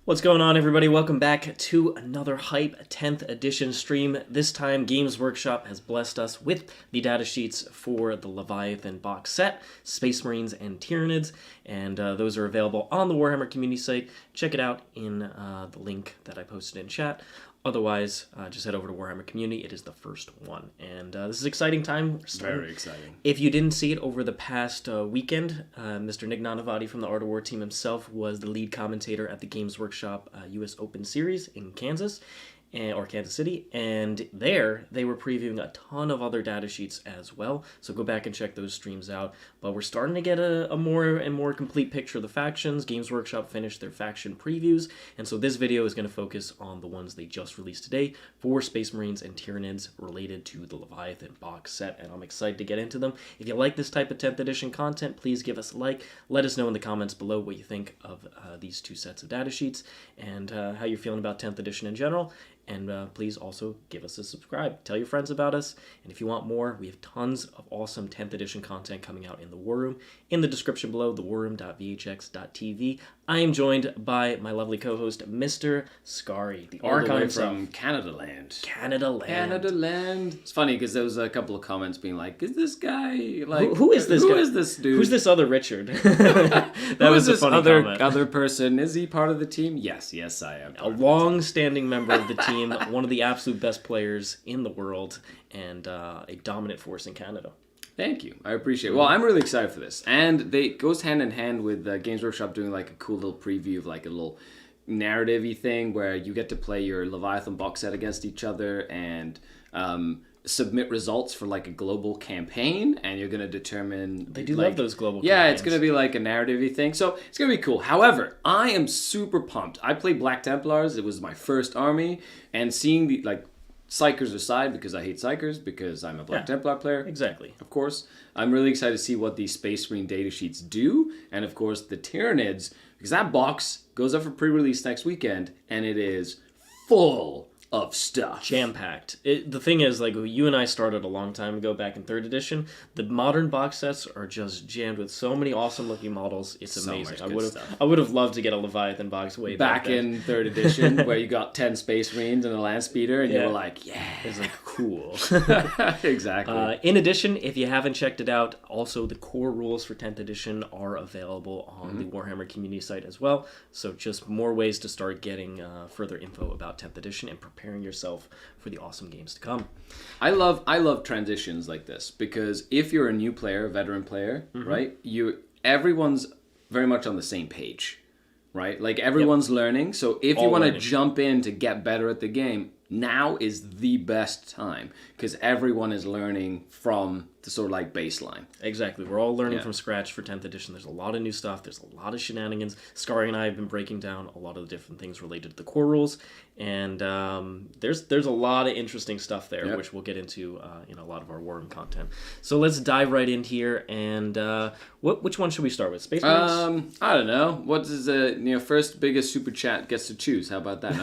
What's going on, everybody? Welcome back to another hype 10th edition stream. This time, Games Workshop has blessed us with the data sheets for the Leviathan box set, Space Marines and Tyranids, and those are available on the Warhammer community site. Check it out in the link that I posted in chat. Otherwise, just head over to Warhammer Community. It is the first one. And this is an exciting time. Very exciting. If you didn't see it over the past weekend, Mr. Nick Nanavati from the Art of War team himself was the lead commentator at the Games Workshop US Open Series in Kansas. Or Kansas City, and there they were previewing a ton of other data sheets as well, so go back and check those streams out. But we're starting to get a more and more complete picture of the factions. Games Workshop finished their faction previews, and so this video is going to focus on the ones they just released today for Space Marines and Tyranids related to the Leviathan box set, and I'm excited to get into them. If you like this type of 10th edition content, please give us a like. Let us know in the comments below what you think of these two sets of data sheets, and how you're feeling about 10th edition in general. And please also give us a subscribe. Tell your friends about us. And if you want more, we have tons of awesome 10th edition content coming out in the War Room. In the description below, thewarroom.vhx.tv. I am joined by my lovely co-host, Mr. Scary, the Archon from Canada Land. Canada Land. It's funny because there was a couple of comments being like, "Is this guy like who is this guy? Who is this dude? Who's this other Richard?" That was a funny comment. Other person? Is he part of the team? Yes, I am. A long-standing member of the team, one of the absolute best players in the world, and a dominant force in Canada. Thank you. I appreciate it. Well, I'm really excited for this. And it goes hand in hand with Games Workshop doing like a cool little preview of like a little narrative-y thing where you get to play your Leviathan box set against each other and submit results for like a global campaign, and you're going to determine... They do love those global campaigns. Yeah, it's going to be like a narrative-y thing. So it's going to be cool. However, I am super pumped. I played Black Templars. It was my first army, and seeing the like... Psychers aside, because I hate Psychers, because I'm a Black Templar player. Exactly. Of course. I'm really excited to see what these Space Marine data sheets do. And of course, the Tyranids, because that box goes up for pre-release next weekend, and it is full of stuff. Jam-packed. The thing is, like, you and I started a long time ago back in 3rd edition. The modern box sets are just jammed with so many awesome-looking models. It's amazing. I would have loved to get a Leviathan box way back in 3rd edition, where you got 10 Space Marines and a Land Speeder, and you were like, yeah. It's like, cool. Exactly. In addition, if you haven't checked it out, also the core rules for 10th edition are available on the Warhammer community site as well. So just more ways to start getting further info about 10th edition and preparing yourself for the awesome games to come. I love transitions like this because if you're a new player, a veteran player, right? Everyone's very much on the same page, right? Like everyone's learning. So if you want to jump in to get better at the game, now is the best time because everyone is learning from the sort of like baseline. Exactly. We're all learning from scratch for 10th edition. There's a lot of new stuff. There's a lot of shenanigans. Scary and I have been breaking down a lot of the different things related to the core rules, and there's a lot of interesting stuff there, which we'll get into in a lot of our War Room content. So let's dive right in here, and which one should we start with? Space Marines? I don't know. What is first biggest super chat gets to choose? How about that?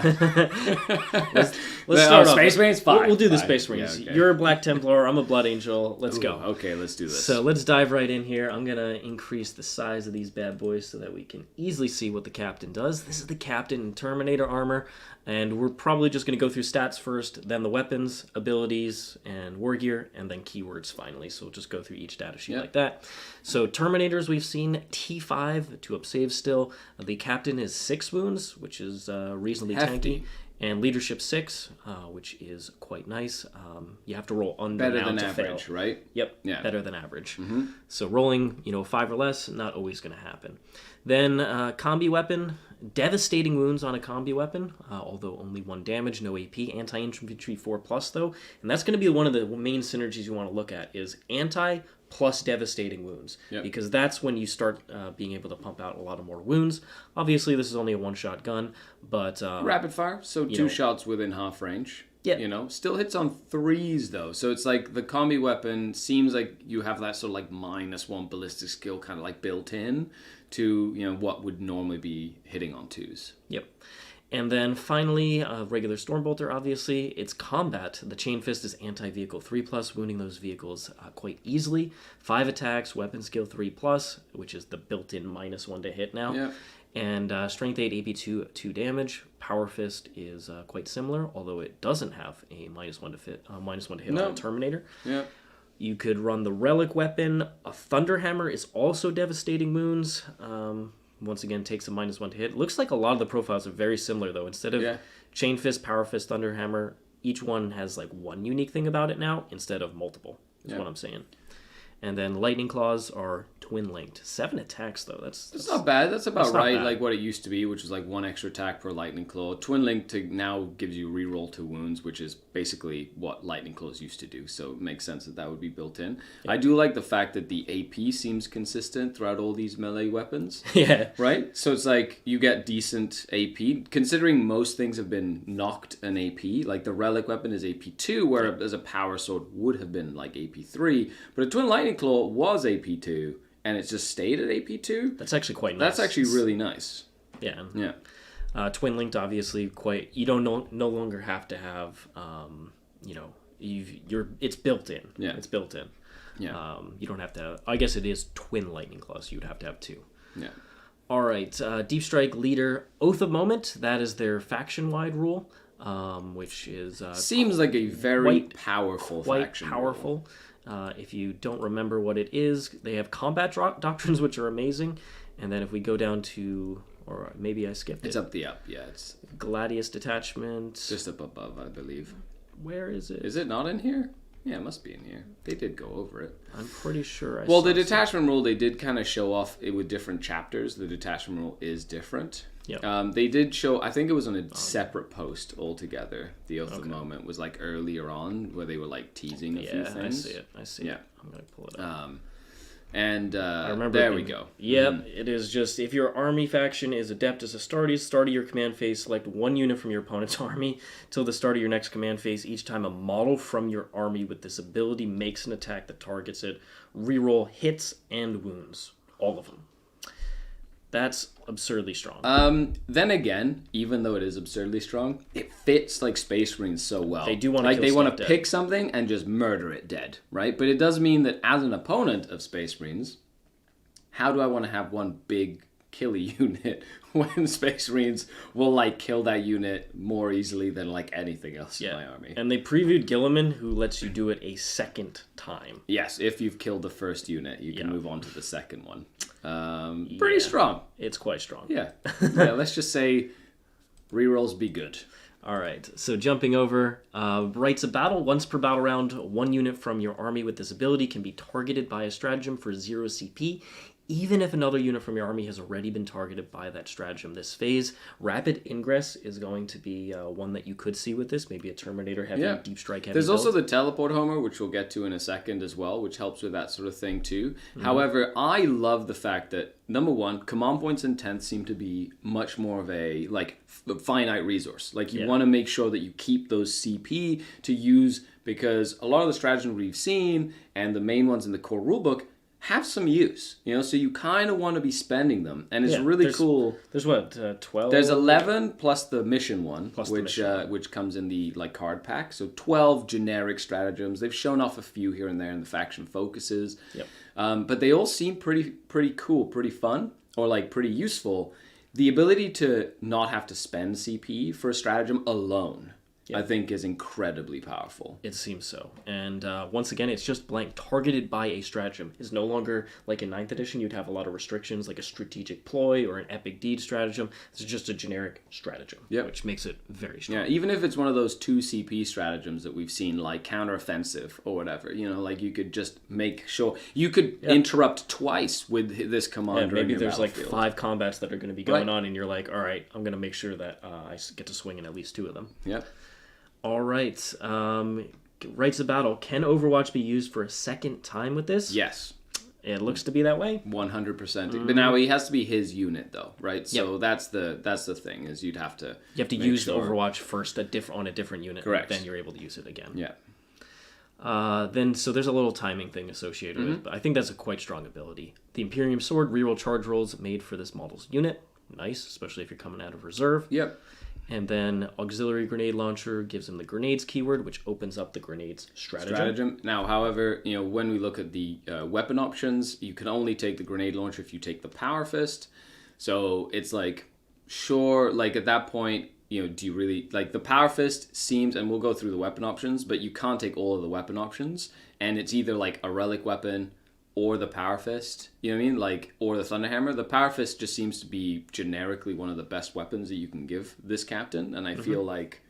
Let's start off. Space Marines? Fine. We'll do the Space Marines. Yeah, okay. You're a Black Templar. I'm a Blood Angel. Let's go. Okay, let's do this. So let's dive right in here. I'm going to increase the size of these bad boys so that we can easily see what the captain does. This is the captain in Terminator armor, and we're probably just going to go through stats first, then the weapons, abilities, and war gear, and then keywords finally. So we'll just go through each data sheet like that. So Terminators, we've seen T5, 2 up save still. The captain is 6 wounds, which is reasonably tanky. And leadership 6, which is quite nice. You have to roll under better now than to average, fail. Right? Yep. Yeah. Better than average. So rolling, 5 or less, not always going to happen. Then combi weapon, devastating wounds on a combi weapon, although only 1 damage, no AP. Anti-infantry 4+ though, and that's going to be one of the main synergies you want to look at is anti plus devastating wounds, because that's when you start being able to pump out a lot of more wounds. Obviously, this is only a 1-shot gun, but... rapid fire, so 2 shots within half range. Yeah. Still hits on 3s, though. So it's like the combi weapon seems like you have that sort of like -1 ballistic skill kind of like built in to, what would normally be hitting on 2s. Yep. And then finally, regular Stormbolter, obviously. It's combat. The Chain Fist is anti-vehicle 3+, wounding those vehicles quite easily. 5 attacks, weapon skill 3+, which is the built-in -1 to hit now. Yeah. And Strength 8, AP 2, 2 damage. Power Fist is quite similar, although it doesn't have a -1 to hit on Terminator. Yeah. You could run the Relic Weapon. A Thunderhammer is also devastating wounds. Once again, takes a -1 to hit. Looks like a lot of the profiles are very similar, though. Instead of Chain Fist, Power Fist, Thunderhammer, each one has like one unique thing about it now instead of multiple, is what I'm saying. And then Lightning Claws are twin-linked. 7 attacks, though. That's not bad. That's about right, bad. like what it used to be, which was like 1 extra attack per Lightning Claw. Twin-linked to now gives you reroll to wounds, which is basically what Lightning Claws used to do. So it makes sense that that would be built in. Yeah. I do like the fact that the AP seems consistent throughout all these melee weapons. Yeah. Right? So it's like you get decent AP. Considering most things have been knocked an AP, like the Relic Weapon is AP 2, whereas a Power Sword would have been like AP 3. But a Twin Lightning Claw was AP 2, and it just stayed at AP 2. That's actually quite nice. That's actually really nice. Yeah. Yeah. Twin linked, obviously, you don't no longer have to have, it's built in. Yeah. It's built in. Yeah. You don't have to. I guess it is twin lightning claws. So you would have to have 2. Yeah. All right. Deep Strike leader, Oath of Moment. That is their faction-wide rule, which is seems like a very powerful faction. Quite powerful. Rule. If you don't remember what it is, they have combat doctrines, which are amazing. And then if we go down to, or maybe I skipped it. It's up the up, yeah. It's Gladius Detachment. Just up above, I believe. Where is it? Is it not in here? Yeah, it must be in here. They did go over it. I'm pretty sure the detachment rule, they did kind of show off it with different chapters. The detachment rule is different. Yeah. They did show, I think it was on a separate post altogether. The Oath of Moment was like earlier on where they were like teasing a few things. I see it. I'm going to pull it up. I remember there we go. Yep, It is just, if your army faction is Adeptus Astartes, start of your command phase, select 1 unit from your opponent's army till the start of your next command phase. Each time a model from your army with this ability makes an attack that targets it, reroll hits and wounds. All of them. That's absurdly strong. Then again, even though it is absurdly strong, it fits like Space Marines so well. They do want to they want to pick something and just murder it dead, right? But it does mean that as an opponent of Space Marines, how do I want to have one big killy unit when Space Marines will like kill that unit more easily than like anything else in my army? And they previewed Gilliman, who lets you do it a second time. Yes, if you've killed the first unit, you can move on to the second one. Pretty strong. It's quite strong. Yeah. Let's just say rerolls be good. All right. So jumping over, Rites of Battle. Once per battle round, 1 unit from your army with this ability can be targeted by a stratagem for 0 CP, even if another unit from your army has already been targeted by that stratagem this phase. Rapid Ingress is going to be one that you could see with this, maybe a Terminator heavy, Deep Strike heavy There's build. also the Teleport Homer, which we'll get to in a second as well, which helps with that sort of thing too. However, I love the fact that, number one, command points and 10th seem to be much more of a finite resource. Like you want to make sure that you keep those CP to use, because a lot of the stratagems we've seen and the main ones in the core rulebook have some use, so you kind of want to be spending them, and it's really cool. There's 12? There's 11 plus the mission one, which comes in the card pack, so 12 generic stratagems. They've shown off a few here and there in the faction focuses, but they all seem pretty cool, pretty fun, or pretty useful. The ability to not have to spend CP for a stratagem alone, I think, is incredibly powerful. It seems so. And once again, it's just blank. Targeted by a stratagem. It's no longer like in 9th edition, you'd have a lot of restrictions, like a strategic ploy or an epic deed stratagem. It's just a generic stratagem, which makes it very strong. Yeah, even if it's one of those 2 CP stratagems that we've seen, like counteroffensive or whatever, you could just make sure you could interrupt twice with this commander. Maybe there's 5 combats that are going to be going on, and you're like, all right, I'm going to make sure that I get to swing in at least 2 of them. Yep. All right. Rites of Battle. Can Overwatch be used for a second time with this? Yes. It looks to be that way. 100%. But now he has to be his unit, though, right? So that's the thing, is you'd have to... You have to use the Overwatch first on a different unit. Correct. Then you're able to use it again. Yeah. So there's a little timing thing associated with it, but I think that's a quite strong ability. The Imperium Sword, reroll charge rolls made for this model's unit. Nice, especially if you're coming out of reserve. Yep. And then Auxiliary Grenade Launcher gives him the grenades keyword, which opens up the grenades stratagem. Now, however, when we look at the weapon options, you can only take the grenade launcher if you take the Power Fist. So it's like, sure, like at that point, you know, do you really like the Power Fist seems, and we'll go through the weapon options, but you can't take all of the weapon options, and it's either like a relic weapon or the Power Fist, you know what I mean? Like, or the Thunderhammer. The Power Fist just seems to be generically one of the best weapons that you can give this captain, and I feel like,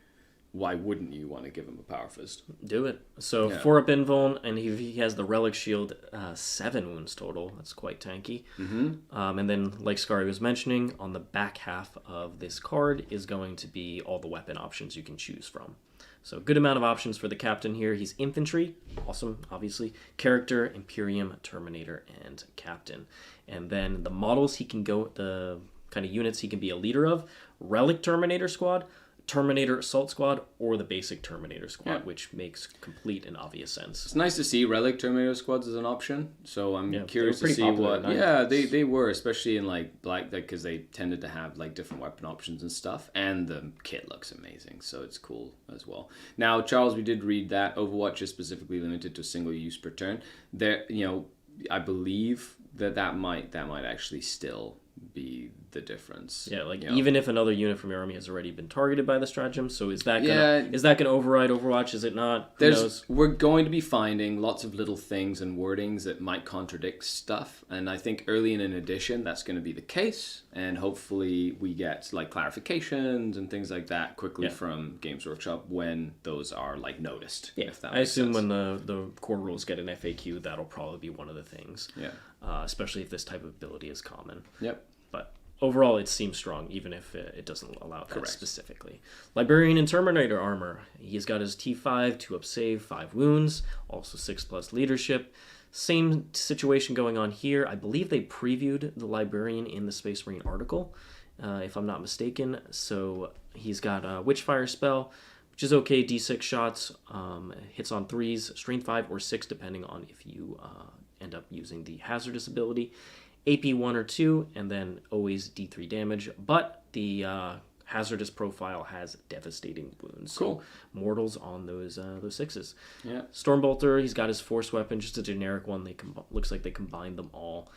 why wouldn't you want to give him a Power Fist? Do it. So 4 up invuln, and he has the relic shield, 7 wounds total. That's quite tanky. And then, like Scary was mentioning, on the back half of this card is going to be all the weapon options you can choose from. So good amount of options for the captain here. He's infantry, awesome, obviously. Character, Imperium, Terminator, and captain. And then the models he can go, the kind of units he can be a leader of, Relic Terminator Squad, Terminator Assault Squad, or the basic Terminator Squad, which makes complete and obvious sense. It's nice to see Relic Terminator Squads as an option. So I'm curious to see what. Yeah, they were, especially in like Black, because they tended to have like different weapon options and stuff, and the kit looks amazing, so it's cool as well. Now, Charles, we did read that Overwatch is specifically limited to single use per turn. There, you know, I believe that might actually still be the difference. Yeah, like even if another unit from your army has already been targeted by the stratagem, so is that gonna override Overwatch? Is it not? Who knows? We're going to be finding lots of little things and wordings that might contradict stuff, and I think early in an edition that's going to be the case, and hopefully we get like clarifications and things like that quickly from Games Workshop when those are like noticed. Yeah, if that I assume sense. when the core rules get an FAQ, that'll probably be one of the things. Yeah. Especially if this type of ability is common. Yep. But overall, it seems strong, even if it doesn't allow that specifically. Librarian and Terminator armor. He's got his T5, 2 up save, 5 wounds, also 6+ leadership. Same situation going on here. I believe they previewed the Librarian in the Space Marine article, if I'm not mistaken. So he's got a Witchfire spell, which is okay, D6 shots, hits on 3s, strength 5 or 6, depending on if you end up using the hazardous ability. AP 1 or 2, and then always D3 damage, but the hazardous profile has devastating wounds. Cool. So mortals on those 6s. Yeah. Stormbolter, he's got his force weapon, just a generic one. Looks like they combined them all.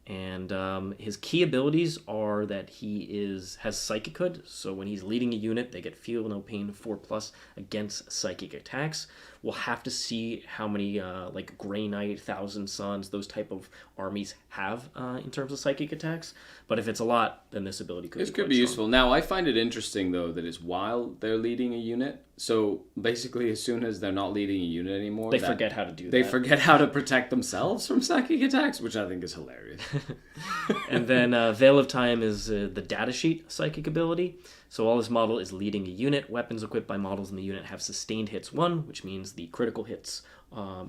And his key abilities are that he has Psychic Hood, so when he's leading a unit, they get Feel No Pain 4+ against psychic attacks. We'll have to see how many like Grey Knight, Thousand Suns, those type of armies have in terms of psychic attacks. But if it's a lot, then this ability could be useful. Now, I find it interesting, though, that it's while they're leading a unit. So basically, as soon as they're not leading a unit anymore, they forget how to do that. They forget how to protect themselves from psychic attacks, which I think is hilarious. And then Veil of Time is the Datasheet psychic ability. So all this model is leading a unit. Weapons equipped by models in the unit have sustained hits 1, which means the critical hits,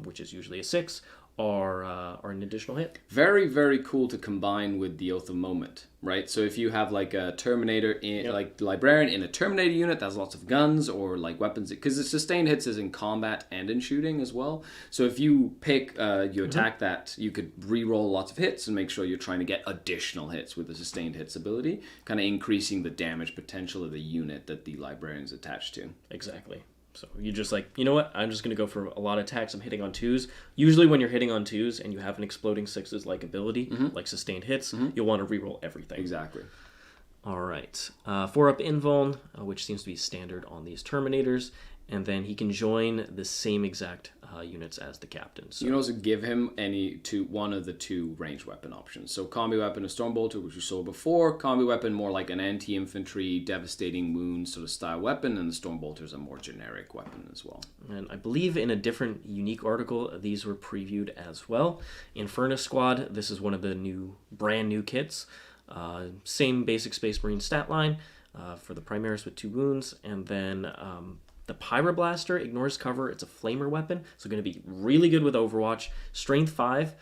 which is usually a 6, are an additional hit. Very, very cool to combine with the Oath of Moment, right? So if you have like a Terminator, like Librarian in a Terminator unit that has lots of guns or like weapons, because the sustained hits is in combat and in shooting as well. So if you pick, you attack that, you could re-roll lots of hits and make sure you're trying to get additional hits with the sustained hits ability, kind of increasing the damage potential of the unit that the Librarian's attached to. Exactly. So you're just like, you know what? I'm just going to go for a lot of attacks. I'm hitting on 2s. Usually when you're hitting on 2s and you have an exploding 6s like ability, like sustained hits, you'll want to reroll everything. Exactly. All right. 4 up invuln, which seems to be standard on these Terminators. And then he can join the same exact units as the captain. So you can also give him one of the 2 ranged weapon options. So combi weapon, a Stormbolter, which we saw before. Combi weapon, more like an anti-infantry, devastating wounds sort of style weapon. And the Stormbolter's a more generic weapon as well. And I believe in a different unique article, these were previewed as well. Infernus Squad, this is one of the brand new kits. Same basic Space Marine stat line for the Primaris with 2 wounds. And then the Pyroblaster ignores cover. It's a flamer weapon, so going to be really good with Overwatch. Strength 5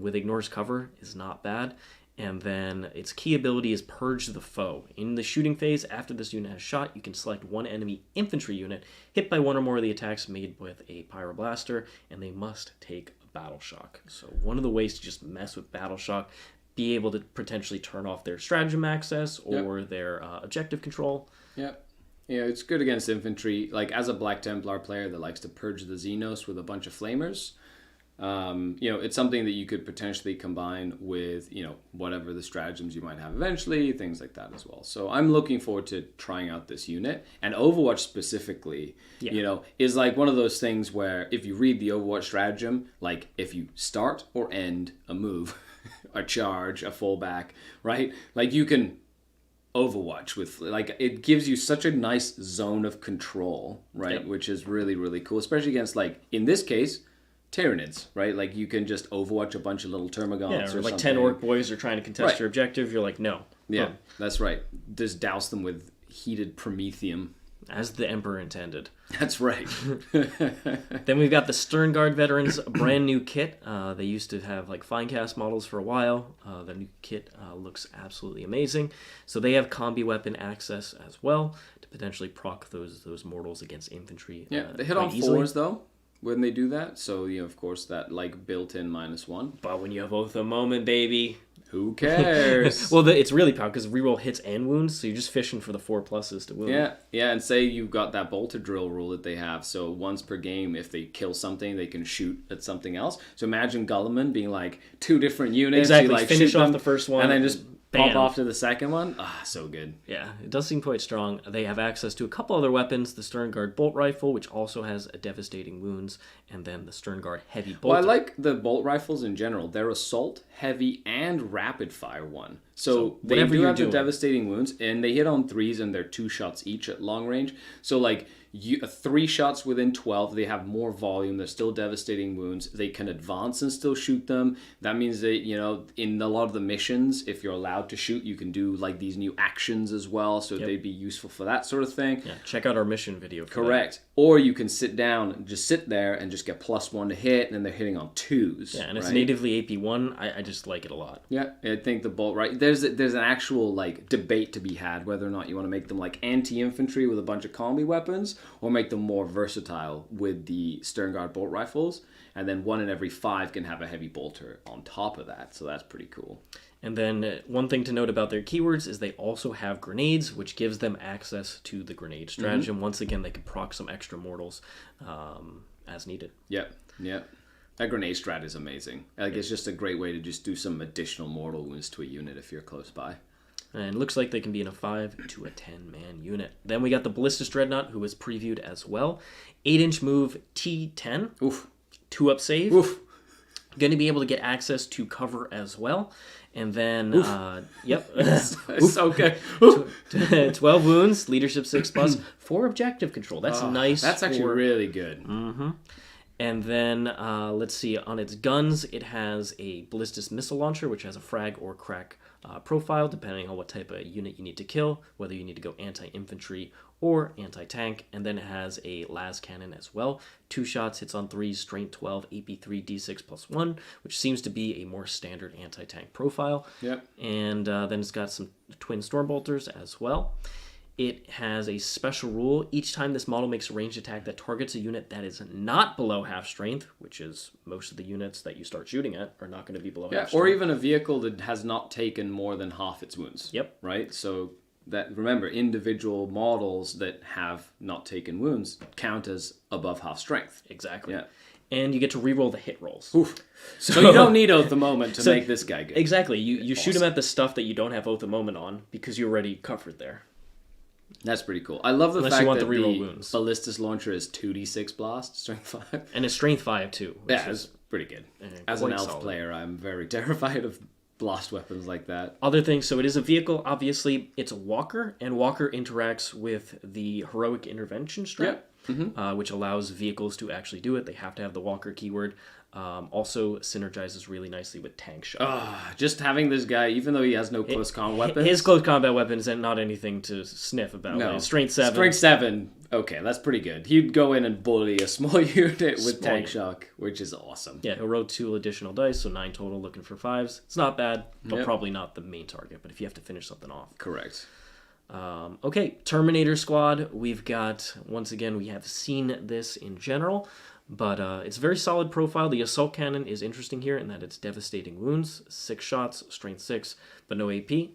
with ignores cover is not bad. And then its key ability is Purge the Foe. In the shooting phase, after this unit has shot, you can select one enemy infantry unit hit by one or more of the attacks made with a Pyroblaster, and they must take a Battle Shock. So one of the ways to just mess with Battle Shock, be able to potentially turn off their stratagem access or their objective control. Yep. Yeah, it's good against infantry. Like, as a Black Templar player that likes to purge the Xenos with a bunch of flamers, It's something that you could potentially combine with, whatever the stratagems you might have eventually, things like that as well. So I'm looking forward to trying out this unit. And Overwatch specifically, is like one of those things where if you read the Overwatch stratagem, like if you start or end a move, a charge, a fallback, right? Like you can Overwatch with, like, it gives you such a nice zone of control, right? Yep. Which is really, really cool, especially against, like, in this case, Tyranids, right? Like, you can just Overwatch a bunch of little Termagons or like something. 10 orc boys are trying to contest your objective. You're like, no. Yeah, that's right. Just douse them with heated promethium. As the Emperor intended. That's right. Then we've got the Stern Guard veterans, a brand new kit. They used to have like Finecast models for a while. The new kit looks absolutely amazing. So they have combi weapon access as well to potentially proc those mortals against infantry. Yeah, they hit on fours though when they do that. So of course that like built-in -1. But when you have Oath of Moment, baby. Who cares? Well, it's really powerful because reroll hits and wounds, so you're just fishing for the 4+ to wound. Yeah, and say you've got that bolter drill rule that they have, so once per game, if they kill something, they can shoot at something else. So imagine Gulliman being like 2 different units. Exactly, you, like, finish shoot off them, the first one. and then just bam. pop off to the second one. So good. Yeah, it does seem quite strong. They have access to a couple other weapons, the Stern Guard bolt rifle, which also has a devastating wounds, and then the Stern Guard heavy bolt. Well, I like the bolt rifles in general. They're assault, heavy, and rapid fire one. So they do have the devastating wounds, and they hit on 3s, and they're 2 shots each at long range. So like 3 shots within 12, they have more volume. They're still devastating wounds. They can advance and still shoot them. That means that, in a lot of the missions, if you're allowed to shoot, you can do like these new actions as well. So they'd be useful for that sort of thing. Yeah, check out our mission video for Correct. that. Or you can sit down, just sit there and just get +1 to hit, and then they're hitting on 2s. Yeah, and it's natively AP1. I just like it a lot. Yeah, I think the bolt, right? There's an actual like debate to be had whether or not you want to make them like anti-infantry with a bunch of combi weapons, or make them more versatile with the Stern Guard bolt rifles, and then 1 in every 5 can have a heavy bolter on top of that. So that's pretty cool. And then one thing to note about their keywords is they also have grenades, which gives them access to the grenade stratagem. Once again, they can proc some extra mortals as needed. Yep. That grenade strat is amazing. Like, it's just a great way to just do some additional mortal wounds to a unit if you're close by. And it looks like they can be in a 5 to a 10-man unit. Then we got the Ballistic Dreadnought, who was previewed as well. 8-inch move T10. Oof. 2-up save. Oof. Going to be able to get access to cover as well. And then, yep. So good. 12 wounds, leadership 6+, 4 objective control. That's nice. That's actually really good. Mm-hmm. And then, let's see, on its guns, it has a ballistic missile launcher, which has a frag or crack profile, depending on what type of unit you need to kill, whether you need to go anti-infantry or anti-tank. And then it has a las cannon as well. 2 shots, hits on 3s, strength 12, AP3, D6 +1, which seems to be a more standard anti-tank profile. Yep. And then it's got some twin stormbolters as well. It has a special rule. Each time this model makes a ranged attack that targets a unit that is not below half strength, which is most of the units that you start shooting at are not going to be below half strength. Or even a vehicle that has not taken more than half its wounds. Yep. Right? So that, remember, individual models that have not taken wounds count as above half strength. Exactly. Yeah. And you get to reroll the hit rolls. Oof. So you don't need Oath of Moment to make this guy good. Exactly. You shoot him at the stuff that you don't have Oath of Moment on because you're already covered there. That's pretty cool. I love the Unless fact you want that the reroll the wounds. ballistic launcher is 2d6 blast, strength 5. And it's strength 5 too. Yeah, it's pretty good. As an elf solid. player, I'm very terrified of blast weapons like that. Other things, so it is a vehicle, obviously. It's a walker, and walker interacts with the heroic intervention strat, which allows vehicles to actually do it. They have to have the walker keyword. Also synergizes really nicely with tank shot. Just having this guy, even though he has no close combat weapons. His close combat weapons and not anything to sniff about. No. Like, strength 7. Strength 7. Okay, that's pretty good. He'd go in and bully a small unit with tank shock, which is awesome. Yeah, he'll roll 2 additional dice, so 9 total, looking for 5s. It's not bad, but probably not the main target. But if you have to finish something off. Correct. Okay, Terminator Squad. We've got, once again, we have seen this in general. But it's a very solid profile. The assault cannon is interesting here in that it's devastating wounds, 6 shots, strength 6, but no AP.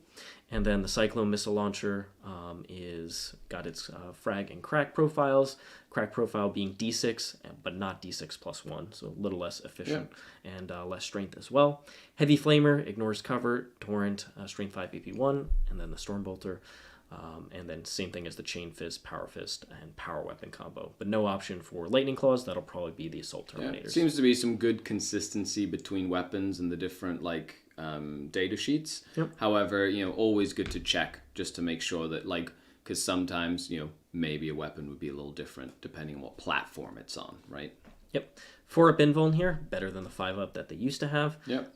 And then the Cyclone Missile Launcher is got its frag and crack profiles. Crack profile being D6, but not D6 plus 1, so a little less efficient and less strength as well. Heavy Flamer ignores cover, Torrent, strength 5 AP 1, and then the Stormbolter. And then same thing as the Chain Fist, Power Fist, and Power Weapon combo. But no option for Lightning Claws. That'll probably be the Assault Terminators. Seems to be some good consistency between weapons and the different data sheets. However, always good to check just to make sure that because sometimes maybe a weapon would be a little different depending on what platform it's on, right? Yep. 4-up invuln here, better than the 5-up that they used to have. Yep.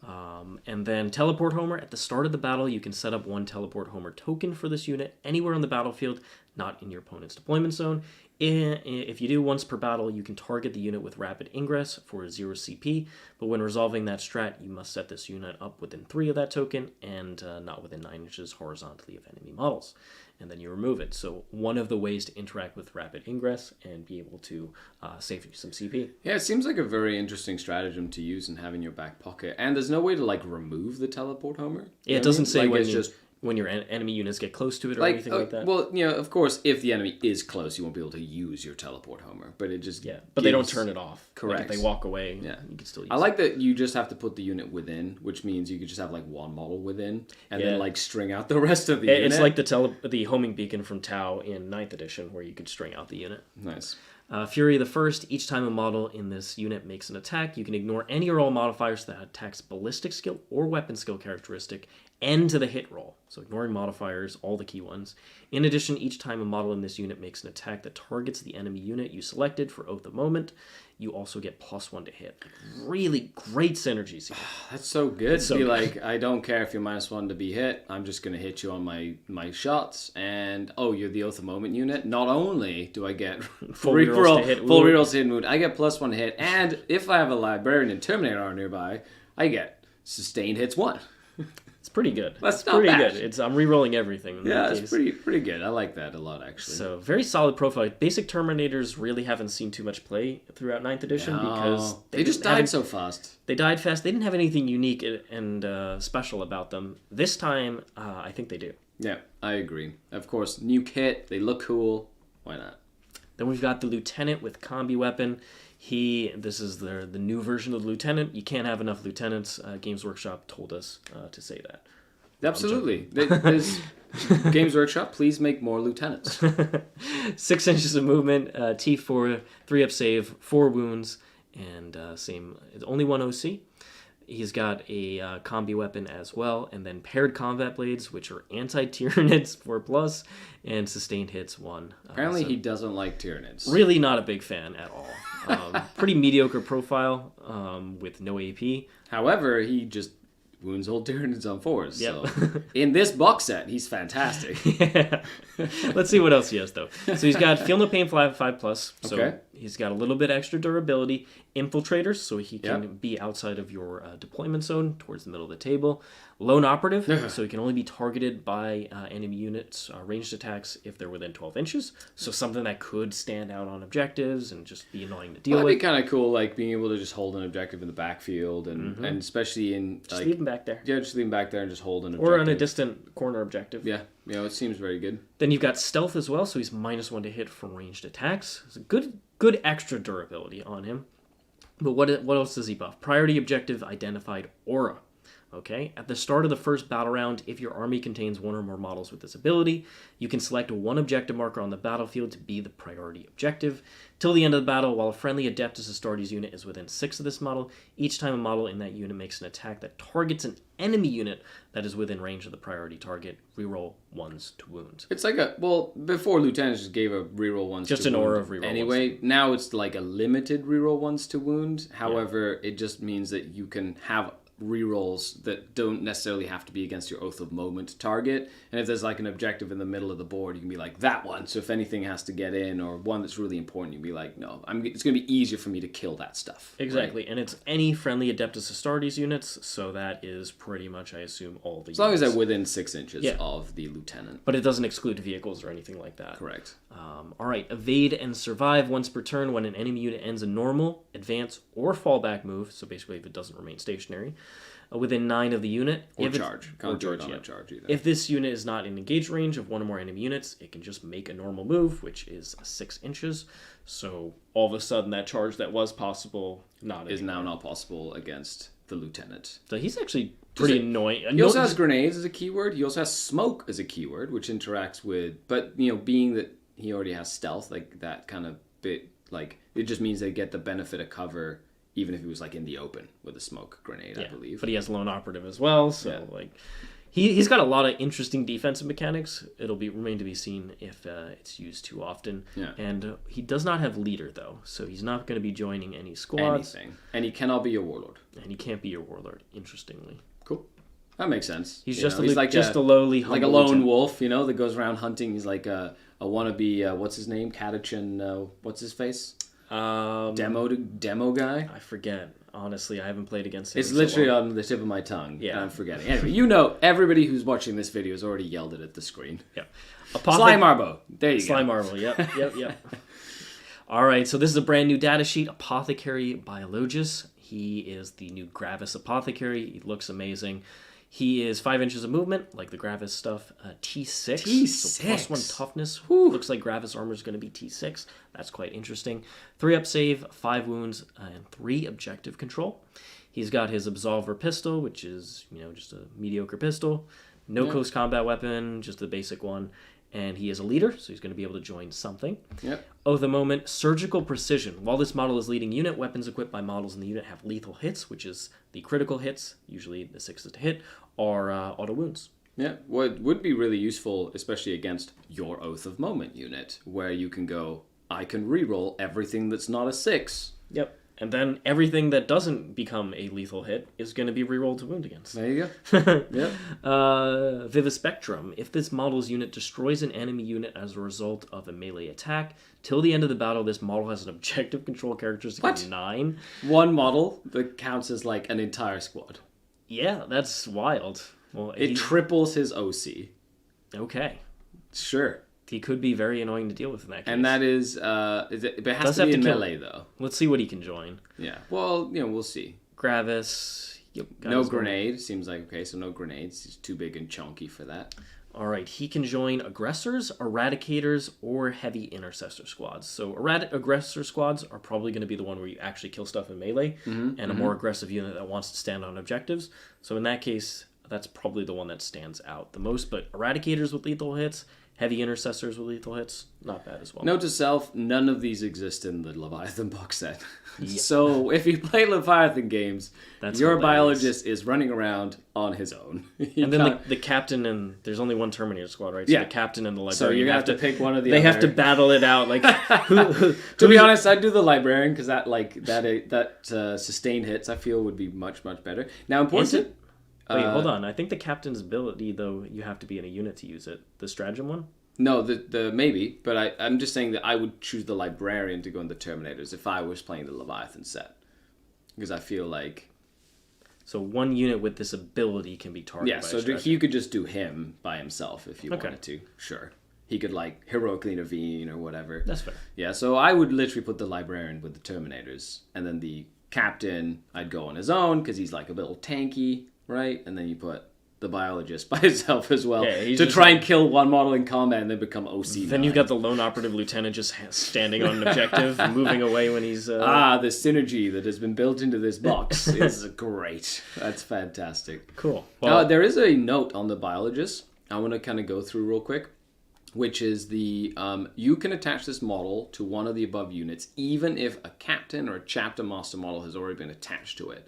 And then Teleport Homer. At the start of the battle, you can set up 1 Teleport Homer token for this unit anywhere on the battlefield, not in your opponent's deployment zone. If you do once per battle, you can target the unit with Rapid Ingress for 0 CP, but when resolving that strat, you must set this unit up within 3 of that token and not within 9 inches horizontally of enemy models. And then you remove it. So one of the ways to interact with Rapid Ingress and be able to save you some CP. Yeah, it seems like a very interesting stratagem to use and have in your back pocket. And there's no way to remove the Teleport Homer. Yeah, it doesn't say when your enemy units get close to it or anything like that. Well, of course, if the enemy is close, you won't be able to use your Teleport Homer. But it just but they don't turn it off. Correct. If they walk away, you can still use it. I like that you just have to put the unit within, which means you could just have 1 model within and then string out the rest of the unit. It's like the homing beacon from Tau in 9th edition where you could string out the unit. Nice. Fury the First, each time a model in this unit makes an attack, you can ignore any or all modifiers that attacks ballistic skill or weapon skill characteristic and to the hit roll. So ignoring modifiers, all the key ones. In addition, each time a model in this unit makes an attack that targets the enemy unit you selected for Oath of Moment, you also get +1 to hit. Really great synergies here. That's so good. It's so good. I don't care if you're -1 to be hit. I'm just going to hit you on my shots. And, you're the Oath of Moment unit. Not only do I get full rerolls to hit wound, I get +1 to hit. And if I have a Librarian and Terminator nearby, I get sustained hits 1. It's pretty good. That's not pretty bad. good. I'm re-rolling everything. It's pretty good. I like that a lot, actually. So, very solid profile. Basic Terminators really haven't seen too much play throughout 9th edition because they just died so fast. They died fast. They didn't have anything unique and special about them. This time, I think they do. Yeah, I agree. Of course, new kit. They look cool. Why not? Then we've got the Lieutenant with Combi Weapon. This is the new version of the Lieutenant. You can't have enough Lieutenants. Games Workshop told us to say that. Absolutely. Games Workshop, please make more Lieutenants. 6 inches of movement, T4, 3-up save, 4 wounds, and only 1 OC. He's got a combi weapon as well, and then paired combat blades, which are anti-Tyranids 4+, and sustained hits 1. Apparently he doesn't like Tyranids. Really not a big fan at all. Pretty mediocre profile with no AP. However, he just wounds old Tyranids on 4s. Yep. So in this box set, he's fantastic. Yeah. Let's see what else he has, though. So he's got Feel No Pain 5+. So he's got a little bit extra durability. Infiltrators, so he can be outside of your deployment zone towards the middle of the table. Lone Operative, so he can only be targeted by enemy units, ranged attacks if they're within 12 inches. So something that could stand out on objectives and just be annoying to deal with. That'd be kind of cool, being able to just hold an objective in the backfield and especially in... Just leave him back there. Yeah, just leave him back there and just hold an objective. Or on a distant corner objective. Yeah, it seems very good. Then you've got Stealth as well, so he's -1 to hit from ranged attacks. It's a good extra durability on him. But what else does he buff? Priority Objective Identified Aura. Okay, at the start of the first battle round, if your army contains 1 or more models with this ability, you can select 1 objective marker on the battlefield to be the priority objective. Till the end of the battle, while a friendly Adeptus Astartes unit is within 6 of this model, each time a model in that unit makes an attack that targets an enemy unit that is within range of the priority target, reroll 1s to wound. It's before Lieutenants just gave a reroll 1s to wound. Just an aura of reroll. Anyway, now it's a limited reroll 1s to wound. However, it just means that you can have rerolls that don't necessarily have to be against your Oath of Moment target. And if there's an objective in the middle of the board, you can be that one. So if anything has to get in or one that's really important, you can be no, it's going to be easier for me to kill that stuff. Exactly. Right? And it's any friendly Adeptus Astartes units, so that is pretty much, I assume, all the units. As long as they're within 6 inches of the Lieutenant. But it doesn't exclude vehicles or anything like that. Correct. All right. Evade and survive once per turn when an enemy unit ends a normal, advance, or fallback move. So basically if it doesn't remain stationary. within 9 of the unit. Or charge. Can't do it on a charge either. If this unit is not in engaged range of one or more enemy units, it can just make a normal move, which is 6 inches. So all of a sudden, that charge that was possible is now not possible against the lieutenant. So he's actually pretty annoying. He also has grenades as a keyword. He also has smoke as a keyword, which interacts with... But, being that he already has stealth, like that kind of bit... Like, it just means they get the benefit of cover, even if he was, like, in the open with a smoke grenade, I believe. But he has lone operative as well, so, like... He's got a lot of interesting defensive mechanics. It'll remain to be seen if it's used too often. Yeah. And he does not have leader, though, so he's not going to be joining any squads. Anything. And he cannot be your warlord. And he can't be your warlord, interestingly. Cool. That makes sense. He's just a lowly... Like a lone wolf, that goes around hunting. He's like a wannabe, what's his name? Katachin, what's his face? Demo guy? I forget. Honestly, I haven't played against him. It's literally on the tip of my tongue. Yeah. And I'm forgetting. Anyway, everybody who's watching this video has already yelled it at the screen. Yeah. Slime Marbo. There you go. Slime Marbo, yep. All right, so this is a brand new data sheet. Apothecary Biologus. He is the new Gravis Apothecary. He looks amazing. He is 5 inches of movement, like the Gravis stuff. T6. T6. So +1 toughness. Whew. Looks like Gravis armor is going to be T6. That's quite interesting. 3 up save, 5 wounds, and 3 objective control. He's got his Absolver pistol, which is, just a mediocre pistol. No close combat weapon, just the basic one. And he is a leader, so he's going to be able to join something. Yep. Of the moment, surgical precision. While this model is leading unit, weapons equipped by models in the unit have lethal hits, which is the critical hits, usually the 6s to hit, or auto wounds. Yeah, what would be really useful, especially against your Oath of Moment unit, where you can go, I can reroll everything that's not a 6. Yep. And then everything that doesn't become a lethal hit is going to be rerolled to wound against. There you go. Yep. Vivispectrum. If this model's unit destroys an enemy unit as a result of a melee attack, till the end of the battle, this model has an objective control characteristic of 9. One model that counts as like an entire squad. Yeah, that's wild. Well, it triples his OC. Okay. Sure. He could be very annoying to deal with in that case. And that is it has to be in melee, though. Let's see what he can join. Yeah. Well, we'll see. Gravis. No grenade. Seems like, okay, so no grenades. He's too big and chunky for that. All right. He can join aggressors, eradicators, or heavy intercessor squads. So aggressor squads are probably going to be the one where you actually kill stuff in melee, and a more aggressive unit that wants to stand on objectives. So in that case, that's probably the one that stands out the most. But eradicators with lethal hits, heavy intercessors with lethal hits, not bad as well. Note to self, none of these exist in the Leviathan box set. Yeah. So if you play Leviathan games, your biologist is running around on his own. And then the captain, and there's only one Terminator Squad, right? So yeah. The captain and the Librarian. So you have to pick one of the They other. have to battle it out. Like, to be honest, I'd do the Librarian, because that sustained hits, I feel, would be much, much better. Now, important... Wait, hold on. I think the captain's ability, though, you have to be in a unit to use it. The stratagem one? No, the maybe, but I'm just saying that I would choose the Librarian to go in the Terminators if I was playing the Leviathan set. Because I feel like... So one unit with this ability can be targeted by a stratagem. You could just do him by himself if you wanted to. Sure. He could, heroically intervene or whatever. That's fair. Yeah, so I would literally put the Librarian with the Terminators. And then the captain, I'd go on his own, because he's, a little tanky... Right? And then you put the biologist by himself as well to try and kill one model in combat and then become OC. Then you've got the lone operative lieutenant just standing on an objective, moving away when he's... the synergy that has been built into this box is great. That's fantastic. Cool. Well, there is a note on the biologist I want to kind of go through real quick, which is you can attach this model to one of the above units even if a captain or a chapter master model has already been attached to it.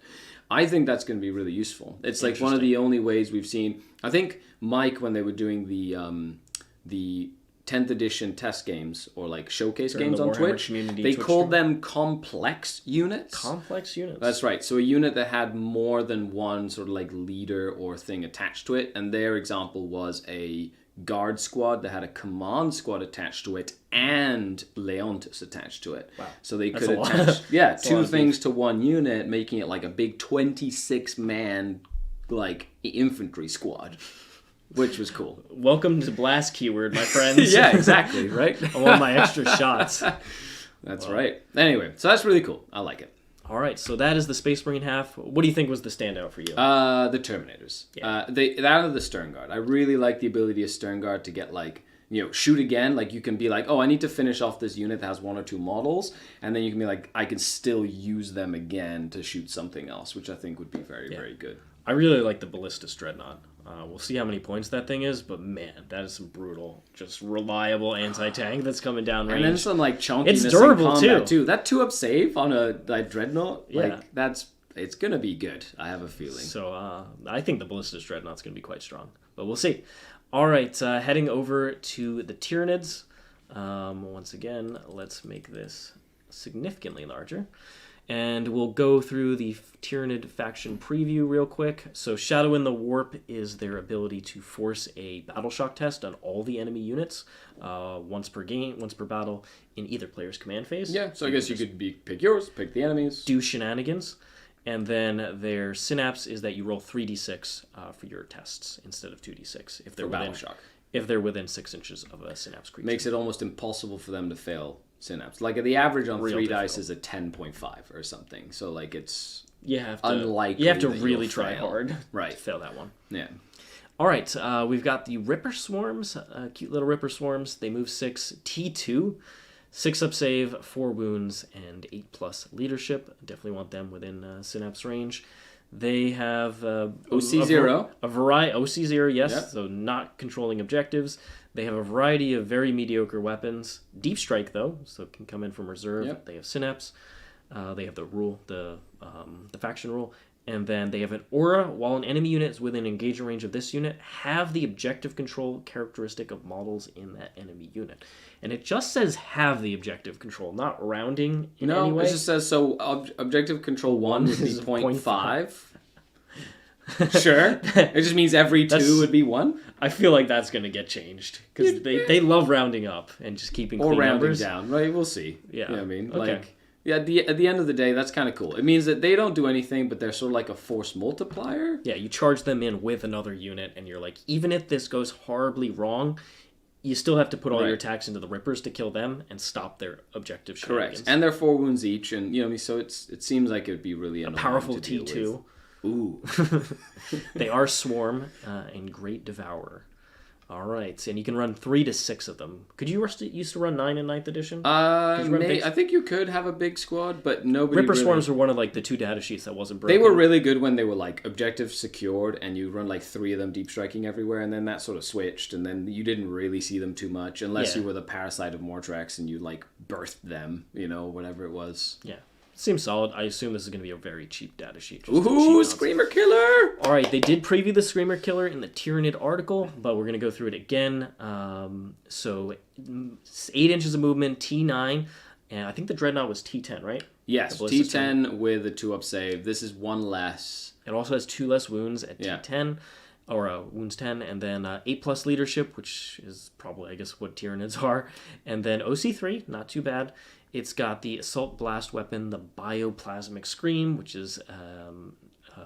I think that's going to be really useful. It's one of the only ways we've seen. I think Mike, when they were doing the 10th edition test games or showcase games on Twitch, they called them complex units. Complex units. That's right. So a unit that had more than one sort of leader or thing attached to it, and their example was a guard squad that had a command squad attached to it and Leontis attached to it. Wow. So they could attach two things to one unit, making it a big 26-man infantry squad, which was cool. Welcome to Blast Keyword, my friends. Yeah, exactly, right? I want my extra shots. That's right. Anyway, so that's really cool. I like it. All right, so that is the Space Marine half. What do you think was the standout for you? The Terminators. Yeah. That of the Stern Guard. I really like the ability of Stern Guard to get like, shoot again. Like you can be like, oh, I need to finish off this unit that has 1 or 2 models, and then you can be like, I can still use them again to shoot something else, which I think would be very, very good. I really like the Ballistic Dreadnought. We'll see how many points that thing is, but man, that is some brutal, just reliable anti-tank that's coming down range. And then some like chunkiness. It's durable in combat too. That 2-up save on a Dreadnought, it's gonna be good. I have a feeling. So I think the Ballistic Dreadnought's gonna be quite strong, but we'll see. All right, heading over to the Tyranids. Once again, let's make this significantly larger. And we'll go through the Tyranid faction preview real quick. So Shadow in the Warp is their ability to force a battle shock test on all the enemy units once per battle in either player's command phase. Yeah, so I guess you could pick yours, pick the enemies. Do shenanigans. And then their synapse is that you roll 3d6 for your tests instead of 2d6 if they're battle shock. If they're within 6 inches of a synapse creature. Makes it almost impossible for them to fail synapse. Like the average on 3 dice is a 10.5 or something. So like it's unlikely. You have to really try hard to fail that one. Yeah. All right, we've got the Ripper Swarms, cute little Ripper Swarms. They move 6, T2, 6-up save, 4 wounds, and 8+ leadership. Definitely want them within synapse range. They have OC0. A variety. OC0, yes. Yep. So not controlling objectives. They have a variety of very mediocre weapons. Deep Strike, though, so it can come in from reserve. Yep. They have Synapse. They have the rule, the faction rule. And then they have an aura. While an enemy unit is within engagement range of this unit, have the objective control characteristic of models in that enemy unit. And it just says have the objective control, not rounding in any way. No, it just says so objective control 1 would be 0.5. Sure. It just means every 2 would be 1. I feel like that's going to get changed because they love rounding up and just keeping clean rounding numbers. Down. Right, we'll see. Yeah. You know what I mean? Okay. Like, yeah, at the end of the day, that's kind of cool. It means that they don't do anything, but they're sort of like a force multiplier. Yeah, you charge them in with another unit, and you're like, even if this goes horribly wrong, you still have to put all your attacks into the Rippers to kill them and stop their objective shenanigans. Correct. And they're 4 wounds each, and so it seems like it would be really a powerful T2. Ooh. They are Swarm and Great Devourer. All right, and you can run 3 to 6 of them. Could you used to run 9 in 9th edition? I think you could have a big squad, but nobody. Ripper Swarms were one of like the 2 data sheets that wasn't broken. They were really good when they were like objective secured, and you run like 3 of them deep striking everywhere, and then that sort of switched, and then you didn't really see them too much unless you were the Parasite of Mortrax and you like birthed them, whatever it was. Yeah. Seems solid. I assume this is going to be a very cheap data sheet. Ooh, Screamer Killer! All right, they did preview the Screamer Killer in the Tyranid article, but we're going to go through it again. So 8 inches of movement, T9, and I think the Dreadnought was T10, right? Yes, T10 with a 2-up save. This is 1 less. It also has 2 less wounds at T10, or wounds 10, and then 8+ leadership, which is probably, I guess, what Tyranids are, and then OC3, not too bad. It's got the Assault Blast weapon, the Bioplasmic Scream, which is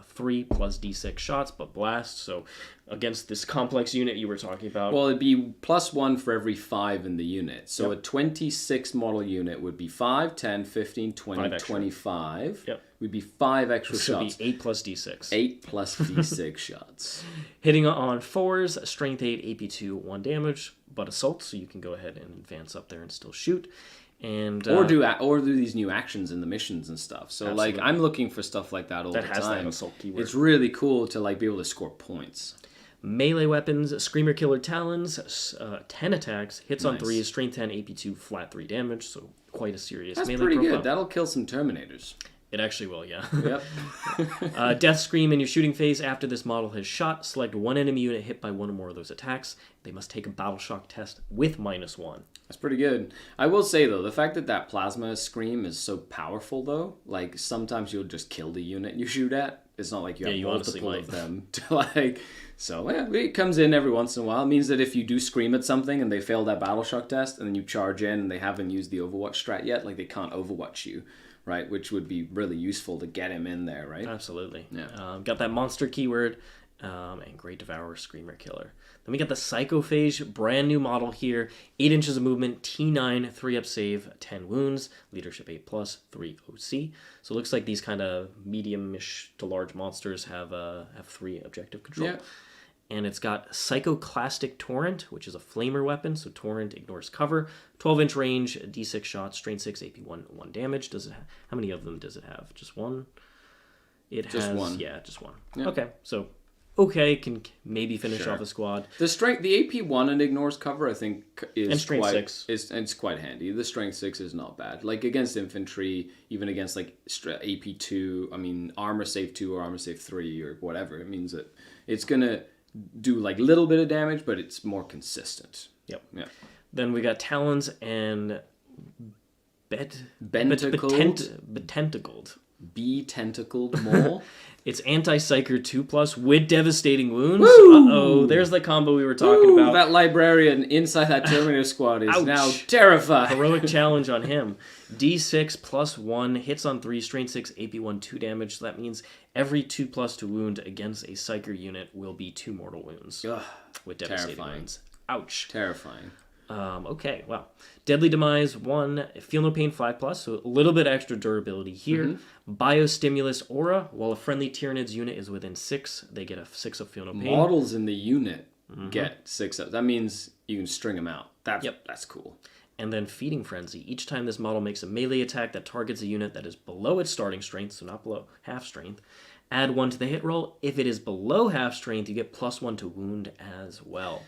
3 plus D6 shots, but blast. So against this complex unit you were talking about. Well, it'd be +1 for every 5 in the unit. So a 26 model unit would be 5, 10, 15, 20, 25. Yep. Would be 5 extra shots. So it'd be 8 plus D6. 8 plus D6 shots. Hitting on 4s, Strength 8, AP2, 1 damage, but Assault, so you can go ahead and advance up there and still shoot. And or do these new actions in the missions and stuff. So absolutely. like I'm looking for stuff like that all the time. That has that Assault keyword. It's really cool to like be able to score points. Melee weapons, Screamer Killer Talons, 10 attacks, hits on 3s, Strength 10, AP2, flat 3 damage, so quite a serious melee profile. That's pretty good. That'll kill some Terminators. It actually will, yeah. Yep. Death Scream in your shooting phase. After this model has shot, select one enemy unit hit by 1 or more of those attacks. They must take a battle shock test with -1. That's pretty good. I will say, though, the fact that Plasma Scream is so powerful, though, like, sometimes you'll just kill the unit you shoot at. It's not like you have multiple of them to, like... So, yeah, it comes in every once in a while. It means that if you do scream at something and they fail that battle shock test, and then you charge in and they haven't used the Overwatch strat yet, like, they can't Overwatch you. Right, which would be really useful to get him in there, right? Absolutely. Yeah. Got that monster keyword, And Great Devourer, Screamer Killer. Then we got the Psychophage, brand new model here. 8 inches of movement, T9, 3-up save, 10 wounds, leadership 8+, 3 OC. So it looks like these kind of medium-ish to large monsters have 3 objective control. Yeah. And it's got Psychoclastic Torrent, which is a flamer weapon. So Torrent ignores cover. 12-inch range, D6 shots, strain 6, AP 1, 1 damage. How many of them does it have? Just one? Just one. Yeah, just one. Yeah. Okay, so can maybe finish off a squad. The AP 1 and ignores cover, I think, is and strength quite 6. It's quite handy. The strength 6 is not bad. Like against infantry, even against like AP 2, I mean armor save 2 or armor save 3 or whatever, it means that it's gonna do like little bit of damage, but it's more consistent. Yep. Yeah. Then we got Talons and Bentacled. Tentacled mole. It's anti-psyker 2+ with devastating wounds. Woo! Uh-oh, there's the combo we were talking about. That Librarian inside that Terminator Squad is Ouch. now terrified. Heroic challenge on him. D6 +1, hits on 3, strain 6, AP 1, 2 damage. So that means every 2+2 wound against a psyker unit will be 2 mortal wounds. Ugh, with devastating terrifying. wounds. Ouch. Terrifying. Okay, wow. Deadly Demise 1, Feel No Pain 5+, so a little bit extra durability here. Mm-hmm. Biostimulus Aura, while a friendly Tyranids unit is within 6, they get a 6 of Feel No Pain. Models in the unit get 6 of. That means you can string them out. That's cool. And then Feeding Frenzy. Each time this model makes a melee attack that targets a unit that is below its starting strength, so not below half strength, add 1 to the hit roll. If it is below half strength, you get +1 to wound as well.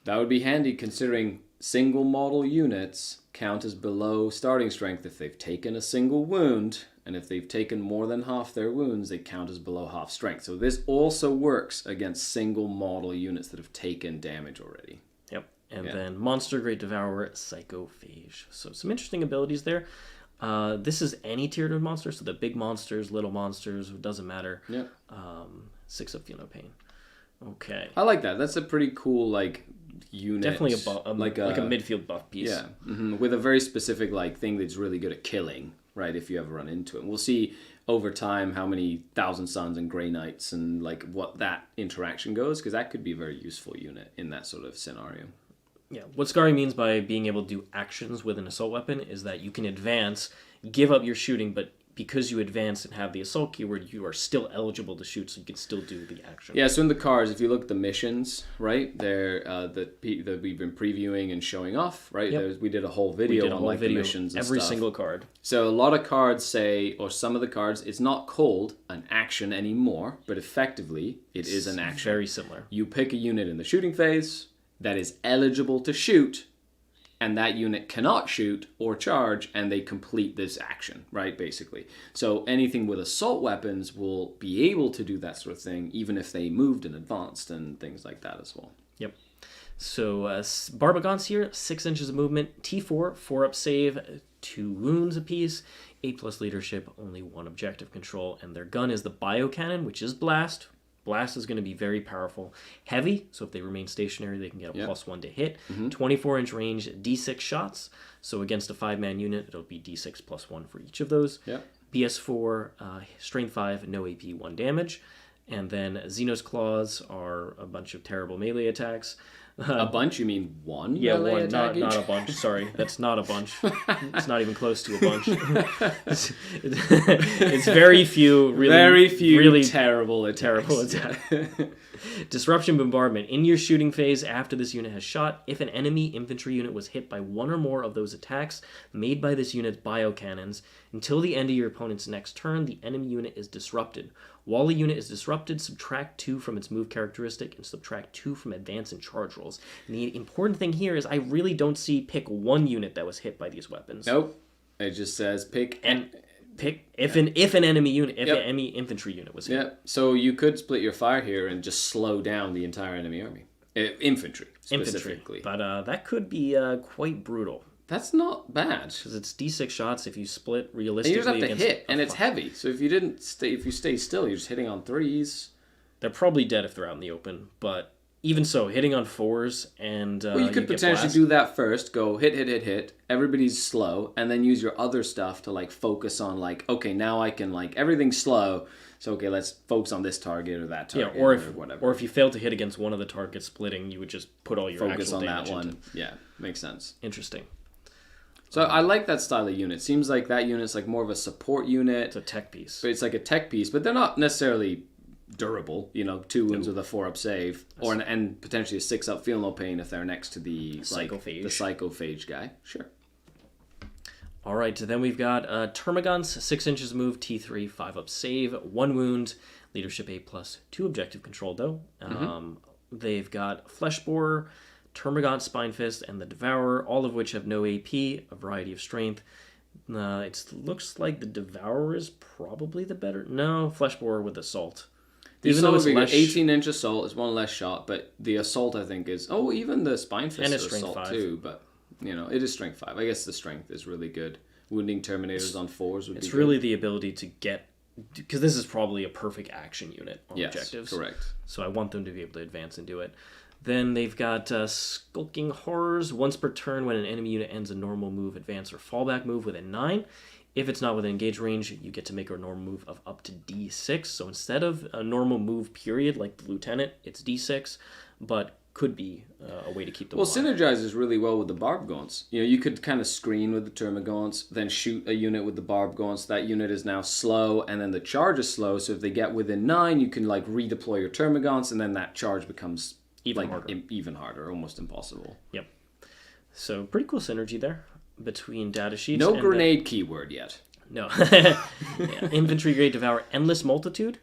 That would be handy considering single model units count as below starting strength if they've taken a single wound, and if they've taken more than half their wounds, they count as below half strength. So this also works against single model units that have taken damage already. Yep. And then Monster, Great Devourer, Psychophage. So some interesting abilities there. This is any tiered monster, so the big monsters, little monsters, it doesn't matter. Yep. 6 of Feel No Pain. Okay. I like that. That's a pretty cool unit. Definitely like a midfield buff piece. Yeah, with a very specific thing that's really good at killing, right, if you ever run into it. And we'll see over time how many Thousand Suns and Grey Knights and what that interaction goes, because that could be a very useful unit in that sort of scenario. Yeah, what Scary means by being able to do actions with an assault weapon is that you can advance, give up your shooting, but because you advance and have the assault keyword, you are still eligible to shoot, so you can still do the action. Yeah, so in the cards, if you look at the missions, right, they're that we've been previewing and showing off, right? Yep. We did a whole video on the missions and every stuff. single card. So a lot of cards say, or some of the cards, it's not called an action anymore, but effectively it is an action. Very similar. You pick a unit in the shooting phase that is eligible to shoot, and that unit cannot shoot or charge, and they complete this action, right, basically. So anything with assault weapons will be able to do that sort of thing, even if they moved and advanced and things like that as well. Yep. So Barbagons here, 6 inches of movement, T4, 4-up save, 2 wounds apiece, 8+ leadership, only 1 objective control, and their gun is the Biocannon, which is Blast. Blast is going to be very powerful. Heavy, so if they remain stationary, they can get a +1 to hit. 24-inch range, D6 shots. So against a 5-man unit, it'll be D6 +1 for each of those. Yep. BS4, Strength 5, no AP, 1 damage. And then Xenos Claws are a bunch of terrible melee attacks. A bunch? You mean one? Yeah, melee one, not attack a bunch. Sorry, that's not a bunch. It's not even close to a bunch. It's very few, really terrible attacks. Disruption Bombardment. In your shooting phase, after this unit has shot, if an enemy infantry unit was hit by 1 or more of those attacks made by this unit's biocannons, until the end of your opponent's next turn, the enemy unit is disrupted. While a unit is disrupted, subtract 2 from its move characteristic and subtract 2 from advance and charge rolls. And the important thing here is I really don't see pick 1 unit that was hit by these weapons. Nope. It just says pick if an enemy unit, an enemy infantry unit was hit. Yeah. So you could split your fire here and just slow down the entire enemy army. Infantry, specifically. But that could be quite brutal. That's not bad. Because it's D6 shots if you split realistically. And you just have to hit, and it's heavy. So if you stay still, you're just hitting on 3s. They're probably dead if they're out in the open, but even so, hitting on 4s and well, you could potentially do that first. Go hit. Everybody's slow, and then use your other stuff to like focus on like, okay, now I can like everything's slow. So okay, let's focus on this target or that target, or whatever. Or if you fail to hit against one of the targets splitting, you would just put all your focus actual on damage that one. into. Yeah, makes sense. Interesting. So I like that style of unit. Seems like that unit's like more of a support unit. It's a tech piece. But it's like a tech piece, but they're not necessarily durable. 2 wounds with a 4-up save, and potentially a 6-up feel no pain if they're next to the Psychophage. The Psychophage guy. Sure. All right, then we've got Termagons, 6 inches move, T3, 5-up save, 1 wound, leadership A+, 2 objective control though. They've got Flesh Borer, Termagant, Spine Fist, and the Devourer, all of which have no AP, a variety of strength. It looks like the Devourer is probably the better. No, Flesh Borer with Assault. Even though it's less 18-inch Assault, it's 1 less shot, but the Assault I think is even the Spine Fist is Assault 5. Too, but it is Strength 5. I guess the Strength is really good. Wounding Terminators on 4s would be good. It's really the ability to get, because this is probably a perfect action unit on objectives. Correct. So I want them to be able to advance and do it. Then they've got Skulking Horrors. Once per turn, when an enemy unit ends a normal move, advance, or fallback move within 9. If it's not within engage range, you get to make a normal move of up to D6. So instead of a normal move period like the Lieutenant, it's D6, but could be a way to keep them alive. Synergizes really well with the Barb Gaunts. You could kind of screen with the Termagants, then shoot a unit with the Barb Gaunts. That unit is now slow, and then the charge is slow. So if they get within 9, you can like redeploy your Termagants, and then that charge becomes even harder, almost impossible. Yep. So pretty cool synergy there between Datasheet. No grenade keyword yet. No. Infantry grade Devour Endless Multitude.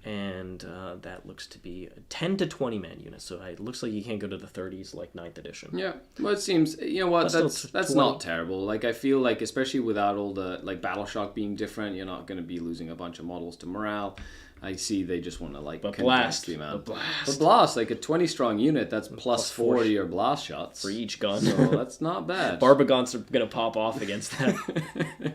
And that looks to be a 10 to 20 man unit. So it looks like you can't go to the 30s like 9th edition. Yeah. Well, it seems, that's not terrible. Like, I feel like, especially without all the, like, Battle Shock being different, you're not going to be losing a bunch of models to morale. I see they just want to, like, condense the amount. But Blast, like a 20-strong unit, that's plus 4 to your blast shots. For each gun. So that's not bad. Barbagons are going to pop off against that.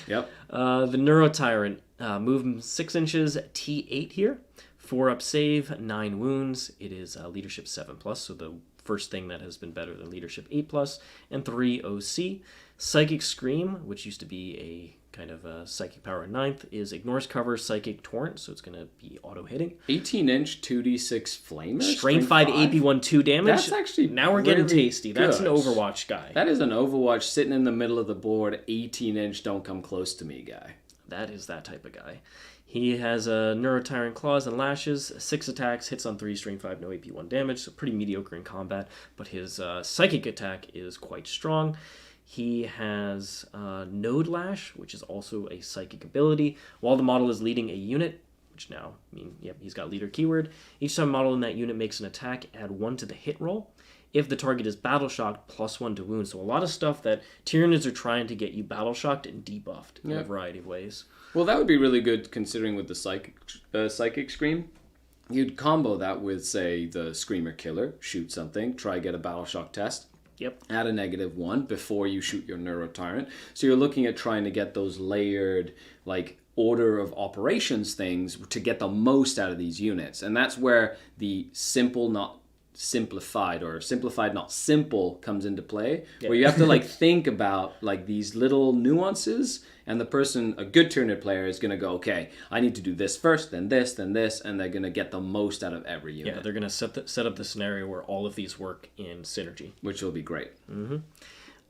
Yep. The Neurotyrant, move 6 inches, T8 here. 4-up save, 9 wounds. It is leadership 7+, so the first thing that has been better than leadership 8+, and 3 OC. Psychic Scream, which used to be a kind of psychic power 9th, is ignores cover, psychic torrent, so it's going to be auto-hitting. 18-inch 2d6 flamer? Strength 5 AP1 2 damage. That's actually now we're getting tasty. Good. That's an Overwatch guy. That is an Overwatch sitting in the middle of the board, 18-inch don't come close to me guy. That is that type of guy. He has a Neurotyrant Claws and Lashes, 6 attacks, hits on 3, strength 5, no AP1 damage, so pretty mediocre in combat, but his psychic attack is quite strong. He has Node Lash, which is also a psychic ability. While the model is leading a unit, which now, he's got leader keyword. Each time a model in that unit makes an attack, add 1 to the hit roll. If the target is battle shocked, plus 1 to wound. So a lot of stuff that Tyranids are trying to get you battle shocked and debuffed in a variety of ways. Well, that would be really good considering with the psychic scream. You'd combo that with, say, the Screamer Killer, shoot something, try get a battle shock test. Yep. Add a -1 before you shoot your Neurotyrant. So you're looking at trying to get those layered, like, order of operations things to get the most out of these units. And that's where the simple, not simplified, or simplified, not simple comes into play. Yeah. Where you have to, like, think about, like, these little nuances. And the person, a good Tyranid player, is going to go, okay, I need to do this first, then this, and they're going to get the most out of every unit. Yeah, they're going to set up the scenario where all of these work in synergy. Which will be great. Mm-hmm.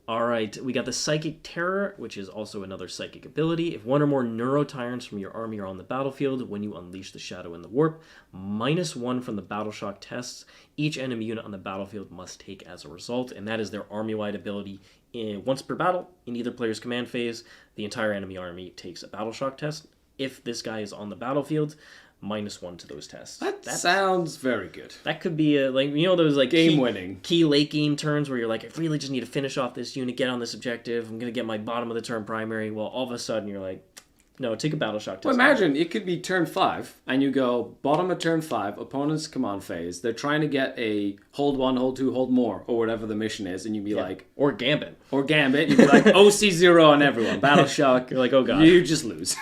All right, we got the Psychic Terror, which is also another psychic ability. If 1 or more Neurotyrants from your army are on the battlefield, when you unleash the Shadow and the Warp, -1 from the Battle Shock tests, each enemy unit on the battlefield must take as a result, and that is their army-wide ability. Once per battle, in either player's command phase, the entire enemy army takes a Battle Shock test. If this guy is on the battlefield, -1 to those tests. That sounds very good. That could be those like game-winning key late game turns where you're like, I really just need to finish off this unit, get on this objective. I'm gonna get my bottom of the turn primary. Well, all of a sudden you're like, no, take a Battle Shock test. Well, imagine it could be turn 5, and you go bottom of turn 5, opponent's command phase. They're trying to get a hold 1, hold 2, hold more, or whatever the mission is, and you'd be like, or Gambit, you'd be like OC0 on everyone, Battle Shock. You're like, oh god, you just lose.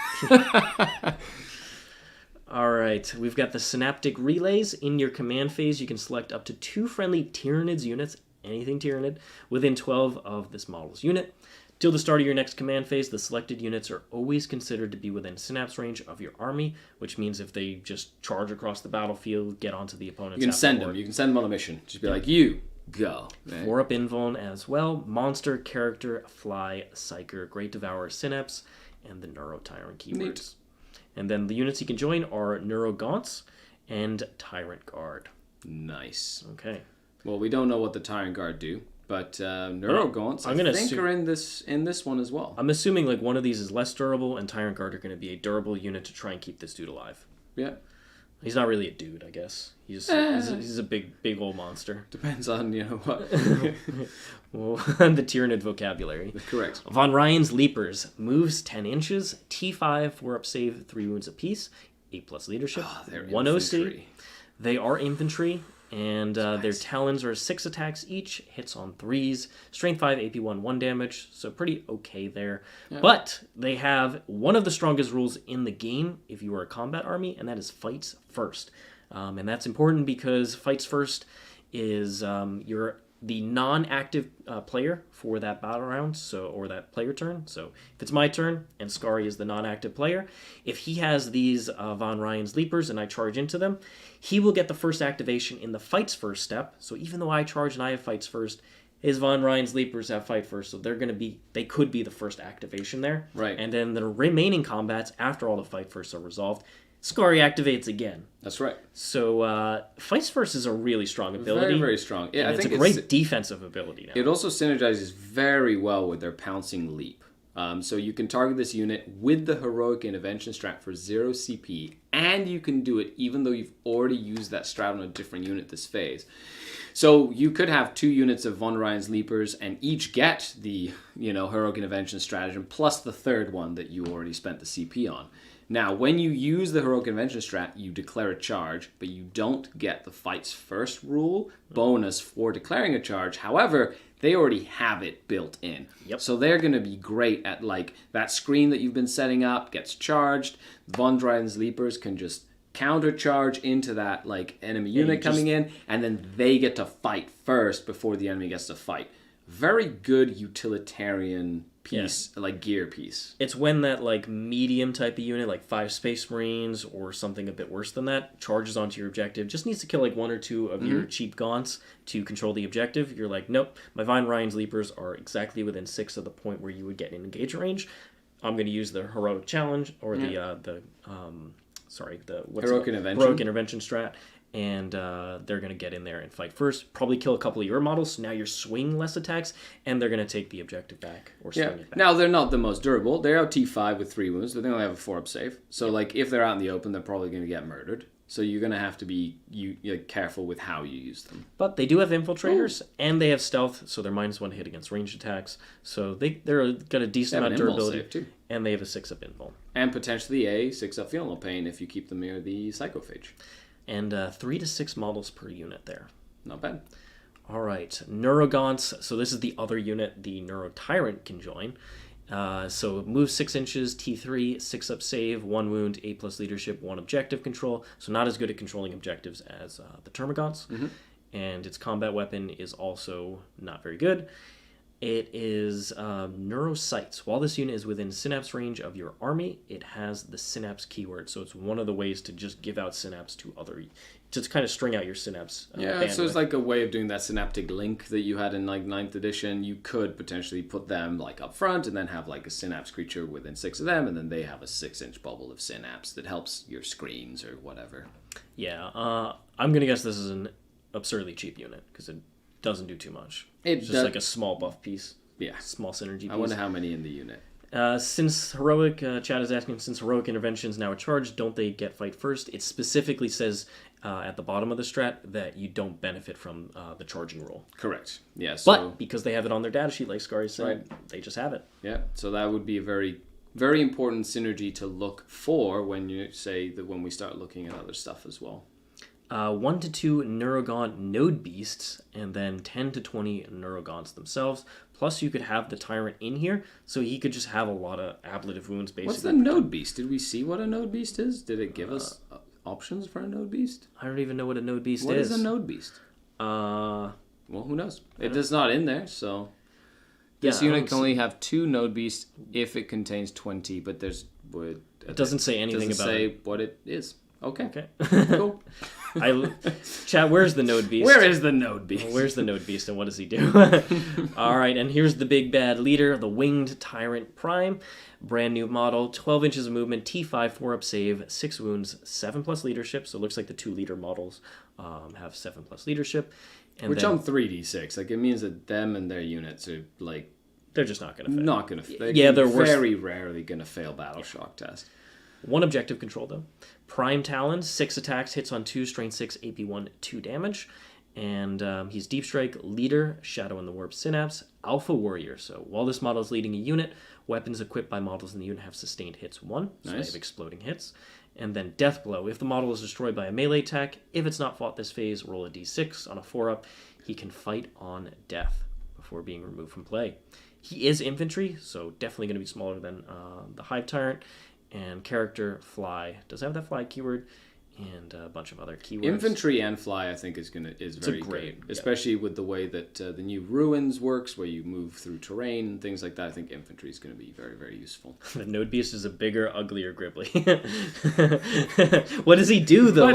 All right, we've got the Synaptic Relays. In your command phase, you can select up to 2 friendly Tyranids units, anything Tyranid, within 12 of this model's unit. Till the start of your next command phase, the selected units are always considered to be within synapse range of your army, which means if they just charge across the battlefield, get onto the opponent's You can send them. You can send them on a mission. Just be like, you go. 4 Upinvolved as well. Monster, Character, Fly, Psyker, Great Devourer, Synapse, and the Neurotyrant keywords. Neat. And then the units you can join are Neurogaunts and Tyrant Guard. Nice. Okay. Well, we don't know what the Tyrant Guard do, but Neurogaunts, I think, are in this one as well. I'm assuming like one of these is less durable, and Tyrant Guard are going to be a durable unit to try and keep this dude alive. Yeah. He's not really a dude, I guess. He's a big old monster. Depends on, what. Well, the Tyranid vocabulary. Correct. Von Ryan's Leapers. Moves 10 inches. T5, 4-up save, 3 wounds apiece. 8+ leadership. Oh, they're 1 infantry. OC. They are infantry. And their talons are 6 attacks each, hits on 3s, strength 5, AP 1 damage, so pretty okay there. Yeah. But they have one of the strongest rules in the game if you are a combat army, and that is fights first. And that's important because fights first is you're the non-active player for that battle round, or that player turn. So if it's my turn and Scary is the non-active player, if he has these Von Ryan's Leapers and I charge into them, he will get the first activation in the fights first step. So even though I charge and I have fights first, his Von Ryan's Leapers have fight first, so they could be the first activation there. Right. And then the remaining combats after all the fight firsts are resolved, Scary activates again. That's right. So Fights First is a really strong ability. Very, very strong. Yeah, I think it's a great defensive ability now. It also synergizes very well with their Pouncing Leap. So you can target this unit with the Heroic Intervention strat for 0 CP, and you can do it even though you've already used that strat on a different unit this phase. So you could have 2 units of Von Ryan's Leapers and each get the Heroic Intervention stratagem plus the third one that you already spent the CP on. Now, when you use the Heroic Intervention strat, you declare a charge, but you don't get the Fights First rule bonus for declaring a charge. However, they already have it built in. Yep. So they're going to be great at, like, that screen that you've been setting up gets charged. Von Ryan's Leapers can just counter-charge into that, like, enemy unit coming in, and then they get to fight first before the enemy gets to fight. Very good utilitarian piece, like gear piece. It's when that like medium type of unit, like 5 Space Marines or something a bit worse than that, charges onto your objective, just needs to kill like 1 or 2 of your cheap gaunts to control the objective. You're like, nope, my Von Ryan's Leapers are exactly within 6 of the point where you would get in engagement range. I'm going to use the Heroic Challenge or the Heroic Intervention. Heroic Intervention strat. And they're going to get in there and fight first. Probably kill a couple of your models, so now you're swinging less attacks, and they're going to take the objective back or swing it back. Now, they're not the most durable. They're out T5 with 3 wounds, but they only have a 4-up save. So, like, if they're out in the open, they're probably going to get murdered. So you're going to have to be careful with how you use them. But they do have infiltrators, and they have stealth, so they're -1 hit against ranged attacks. So they're got a decent amount of durability. Save too. And they have a 6-up invuln. And potentially a 6-up Feel No Pain if you keep them near the Psychophage. And 3 to 6 models per unit there. Not bad. All right, Neurogaunts. So this is the other unit the Neurotyrant can join. So it moves 6 inches, T3, 6-up save, 1 wound, 8+ leadership, 1 objective control. So not as good at controlling objectives as the Termagons. Mm-hmm. And its combat weapon is also not very good. It is Neurosights. While this unit is within synapse range of your army, it has the synapse keyword. So it's one of the ways to just give out synapse to just kind of string out your synapse. So it's like a way of doing that synaptic link that you had in like 9th edition. You could potentially put them like up front and then have like a synapse creature within 6 of them, and then they have a 6-inch bubble of synapse that helps your screens or whatever. Yeah, I'm going to guess this is an absurdly cheap unit because it doesn't do too much. It's just like a small buff piece. Yeah. Small synergy piece. I wonder how many in the unit. Since Heroic, Chad is asking, since Heroic Intervention is now a charge, don't they get fight first? It specifically says at the bottom of the strat that you don't benefit from the charging rule. Correct. Yeah. But because they have it on their datasheet, like Scary said, they just have it. Yeah. So that would be a very, very important synergy to look for when you say that when we start looking at other stuff as well. 1 to 2 Neurogaunt Node Beasts, and then 10 to 20 Neurogaunts themselves. Plus, you could have the Tyrant in here, so he could just have a lot of ablative wounds, basically. What's the Node Beast? Did we see what a Node Beast is? Did it give us... options for a node beast? I don't even know what a node beast What is. is a node beast? Well, who knows? It's not in there, so... This unit can only have 2 node beasts if it contains 20, but there's... It doesn't say anything about it. It doesn't say what it is. Okay. Cool. Chat, where's the node beast? Where is the node beast? Where's the node beast and what does he do? All right, and here's the big bad leader, the Winged Tyrant Prime. Brand new model, 12 inches of movement, T5, 4-up save, 6 wounds, 7+ leadership. So it looks like the 2 leader models have 7+ leadership. And which on 3d6, like it means that them and their units are like... They're just not going to fail. Not going to fail. Yeah, they're very rarely going to fail Battle Shock test. 1 objective control, though. Prime Talons, 6 attacks, hits on 2, strength 6, AP1, 2 damage. And he's Deep Strike, Leader, Shadow in the Warp Synapse, Alpha Warrior. So while this model is leading a unit, weapons equipped by models in the unit have sustained hits 1. So they have exploding hits. And then Death Blow. If the model is destroyed by a melee attack, if it's not fought this phase, roll a d6 on a 4-up. He can fight on death before being removed from play. He is infantry, so definitely going to be smaller than the Hive Tyrant. And character Fly does have that Fly keyword, and a bunch of other keywords. Infantry and Fly, I think, is very great, especially with the way that the new Ruins works, where you move through terrain and things like that. I think infantry is going to be very, very useful. The Node Beast is a bigger, uglier Gribbly. What does he do though?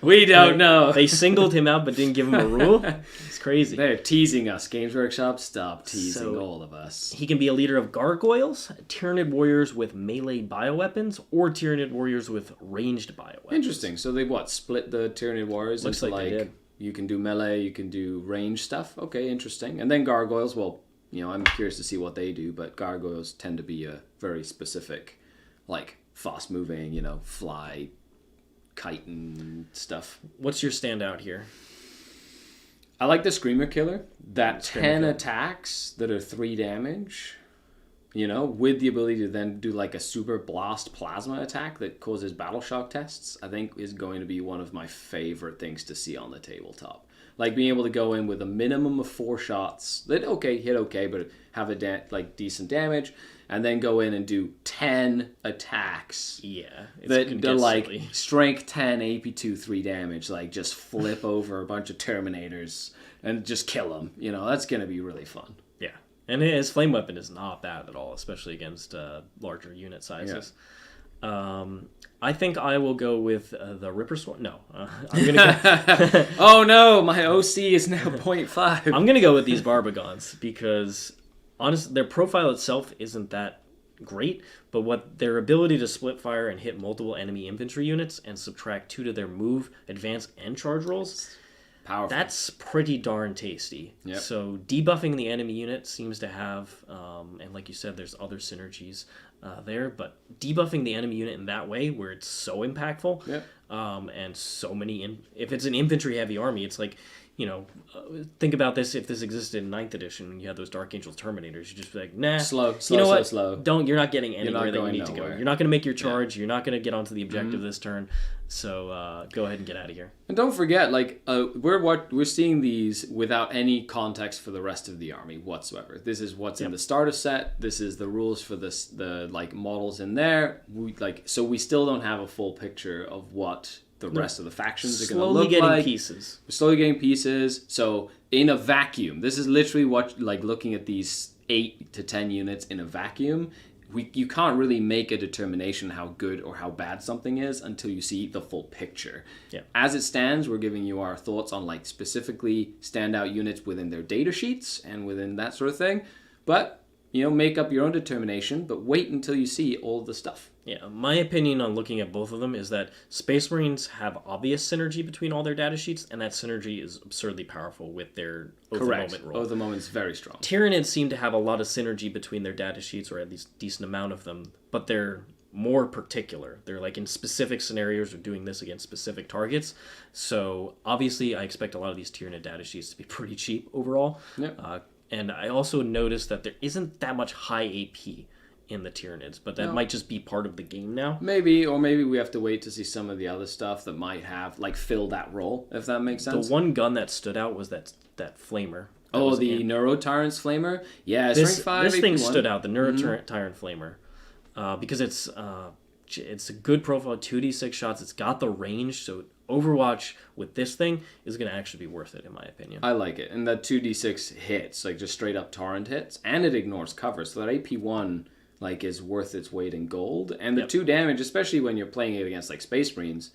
We don't know. They singled him out, but didn't give him a rule. It's crazy. They're teasing us. Games Workshop, stop teasing all of us. He can be a leader of Gargoyles, Tyranid warriors with melee bioweapons, or Tyranid warriors with ranged bioweapons. Interesting. So they split the Tyranid warriors Looks into like they did. You can do melee, you can do range stuff. Okay, interesting. And then Gargoyles, well, I'm curious to see what they do, but Gargoyles tend to be a very specific, fast moving, fly, kite and stuff. What's your standout here? I like the Screamer Killer. That 10 attacks that are 3 damage. With the ability to then do a super blast plasma attack that causes battle shock tests, I think is going to be one of my favorite things to see on the tabletop. Being able to go in with a minimum of 4 shots that hit okay, but have a decent damage, and then go in and do 10 attacks. Yeah, they're silly. Strength 10, AP2, 3 damage. Just flip over a bunch of Terminators and just kill them. That's going to be really fun. Yeah. And his flame weapon is not bad at all, especially against larger unit sizes. Yeah. I think I will go with the Ripper Swarm. No, I'm gonna go... Oh no, my OC is now 0.5. I'm gonna go with these Barbagons because, honestly, their profile itself isn't that great, but what their ability to split fire and hit multiple enemy infantry units and subtract 2 to their move, advance, and charge rolls. Powerful. That's pretty darn tasty. Yep. So debuffing the enemy unit seems to have, and like you said, there's other synergies there, but debuffing the enemy unit in that way where it's so impactful, yep. And so many, if it's an infantry heavy army, it's like, think about this if this existed in 9th edition and you had those Dark Angel Terminators, you just be like, nah. Slow. You're not getting anywhere that you need to go. You're not going to make your charge. Yeah. You're not going to get onto the objective this turn. So go ahead and get out of here. And don't forget, we're seeing these without any context for the rest of the army whatsoever. This is what's in the starter set. This is the rules for the models in there. So we still don't have a full picture of what the rest of the factions are going to look like. Slowly getting pieces. We're slowly getting pieces. So in a vacuum, this is literally what looking at these 8 to 10 units in a vacuum. You can't really make a determination how good or how bad something is until you see the full picture. Yeah. As it stands, we're giving you our thoughts on specifically standout units within their data sheets and within that sort of thing. But make up your own determination, but wait until you see all the stuff. Yeah, my opinion on looking at both of them is that Space Marines have obvious synergy between all their data sheets, and that synergy is absurdly powerful with their Oath of the Moment roll. Oath of the Moment's very strong. Tyranids seem to have a lot of synergy between their data sheets, or at least a decent amount of them, but they're more particular. They're in specific scenarios or doing this against specific targets. So obviously I expect a lot of these Tyranid data sheets to be pretty cheap overall. Yep. And I also noticed that there isn't that much high AP in the Tyranids, but that might just be part of the game now. Maybe we have to wait to see some of the other stuff that might have fill that role, if that makes sense. The one gun that stood out was that flamer. The Neurotyrant's flamer? Yeah, this thing stood out, the Neurotyrant Flamer, because it's It's a good profile, 2d6 shots. It's got the range, so Overwatch with this thing is going to actually be worth it, in my opinion. I like it. And that 2d6 hits, like just straight up torrent hits, and it ignores cover. So that AP1 like is worth its weight in gold. And the 2 damage, especially when you're playing it against like Space Marines,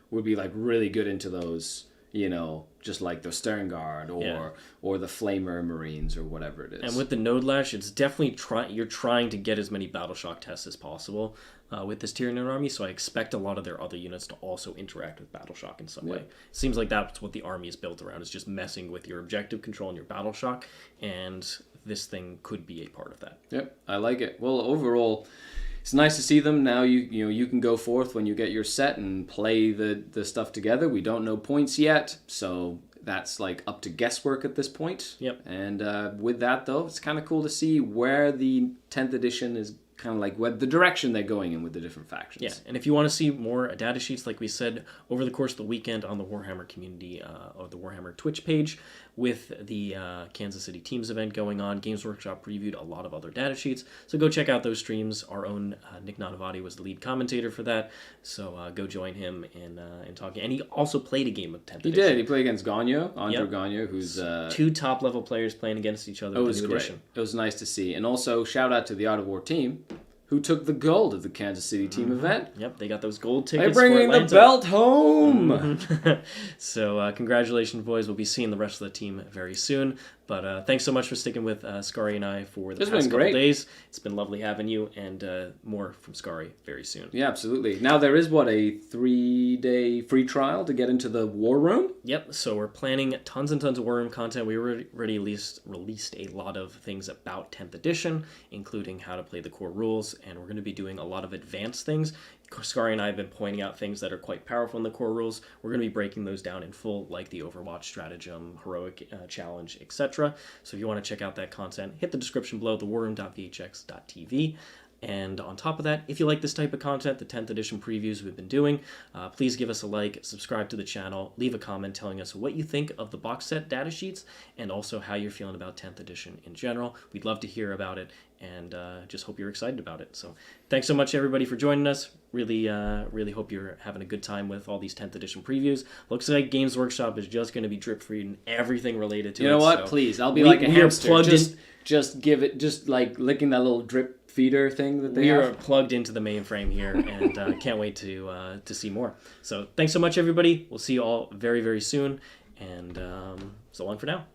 would be like really good into those, you know, just like the Stern Guard or the Flamer Marines or whatever it is. And with the Node Lash, it's definitely you're trying to get as many Battle Shock tests as possible with this Tyranid army, so I expect a lot of their other units to also interact with Battle Shock in some way. It seems like that's what the army is built around, is just messing with your objective control and your Battle Shock, and this thing could be a part of that. Yep, I like it. Well, overall, it's nice to see them. Now you can go forth when you get your set and play the stuff together. We don't know points yet, so that's like up to guesswork at this point. Yep. And with that, though, it's kind of cool to see where the 10th edition is kind of like what the direction they're going in with the different factions. Yeah, and if you want to see more data sheets, like we said, over the course of the weekend on the Warhammer community or the Warhammer Twitch page, with the Kansas City Teams event going on, Games Workshop previewed a lot of other data sheets. So go check out those streams. Our own Nick Nanavati was the lead commentator for that. So go join him in talking. And he also played a game of 10th edition. He did. He played against Gagno, Andrew Gagno, who's... 2 top-level players playing against each other. It was great. Edition. It was nice to see. And also, shout out to the Art of War team, who took the gold at the Kansas City team event. Yep, they got those gold tickets. They're bringing the belt home. So congratulations, boys. We'll be seeing the rest of the team very soon. But thanks so much for sticking with Scary and I for the past couple days. It's been lovely having you, and more from Scary very soon. Yeah, absolutely. Now there is, a 3-day free trial to get into the War Room? Yep, so we're planning tons and tons of War Room content. We already released a lot of things about 10th edition, including how to play the core rules, and we're going to be doing a lot of advanced things. Scary and I have been pointing out things that are quite powerful in the core rules. We're going to be breaking those down in full, like the Overwatch Stratagem, Heroic Challenge, etc. So if you want to check out that content, hit the description below, thewarroom.vhx.tv. And on top of that, if you like this type of content, the 10th edition previews we've been doing, please give us a like, subscribe to the channel, leave a comment telling us what you think of the box set data sheets, and also how you're feeling about 10th edition in general. We'd love to hear about it, and just hope you're excited about it. So thanks so much, everybody, for joining us. Really hope you're having a good time with all these 10th edition previews. Looks like Games Workshop is just going to be drip-feeding everything related to it. You know what? So please, I'll be like a hamster. Just give it, just like licking that little drip feeder thing that they have. We are plugged into the mainframe here, and can't wait to see more. So thanks so much, everybody. We'll see you all very, very soon, and so long for now.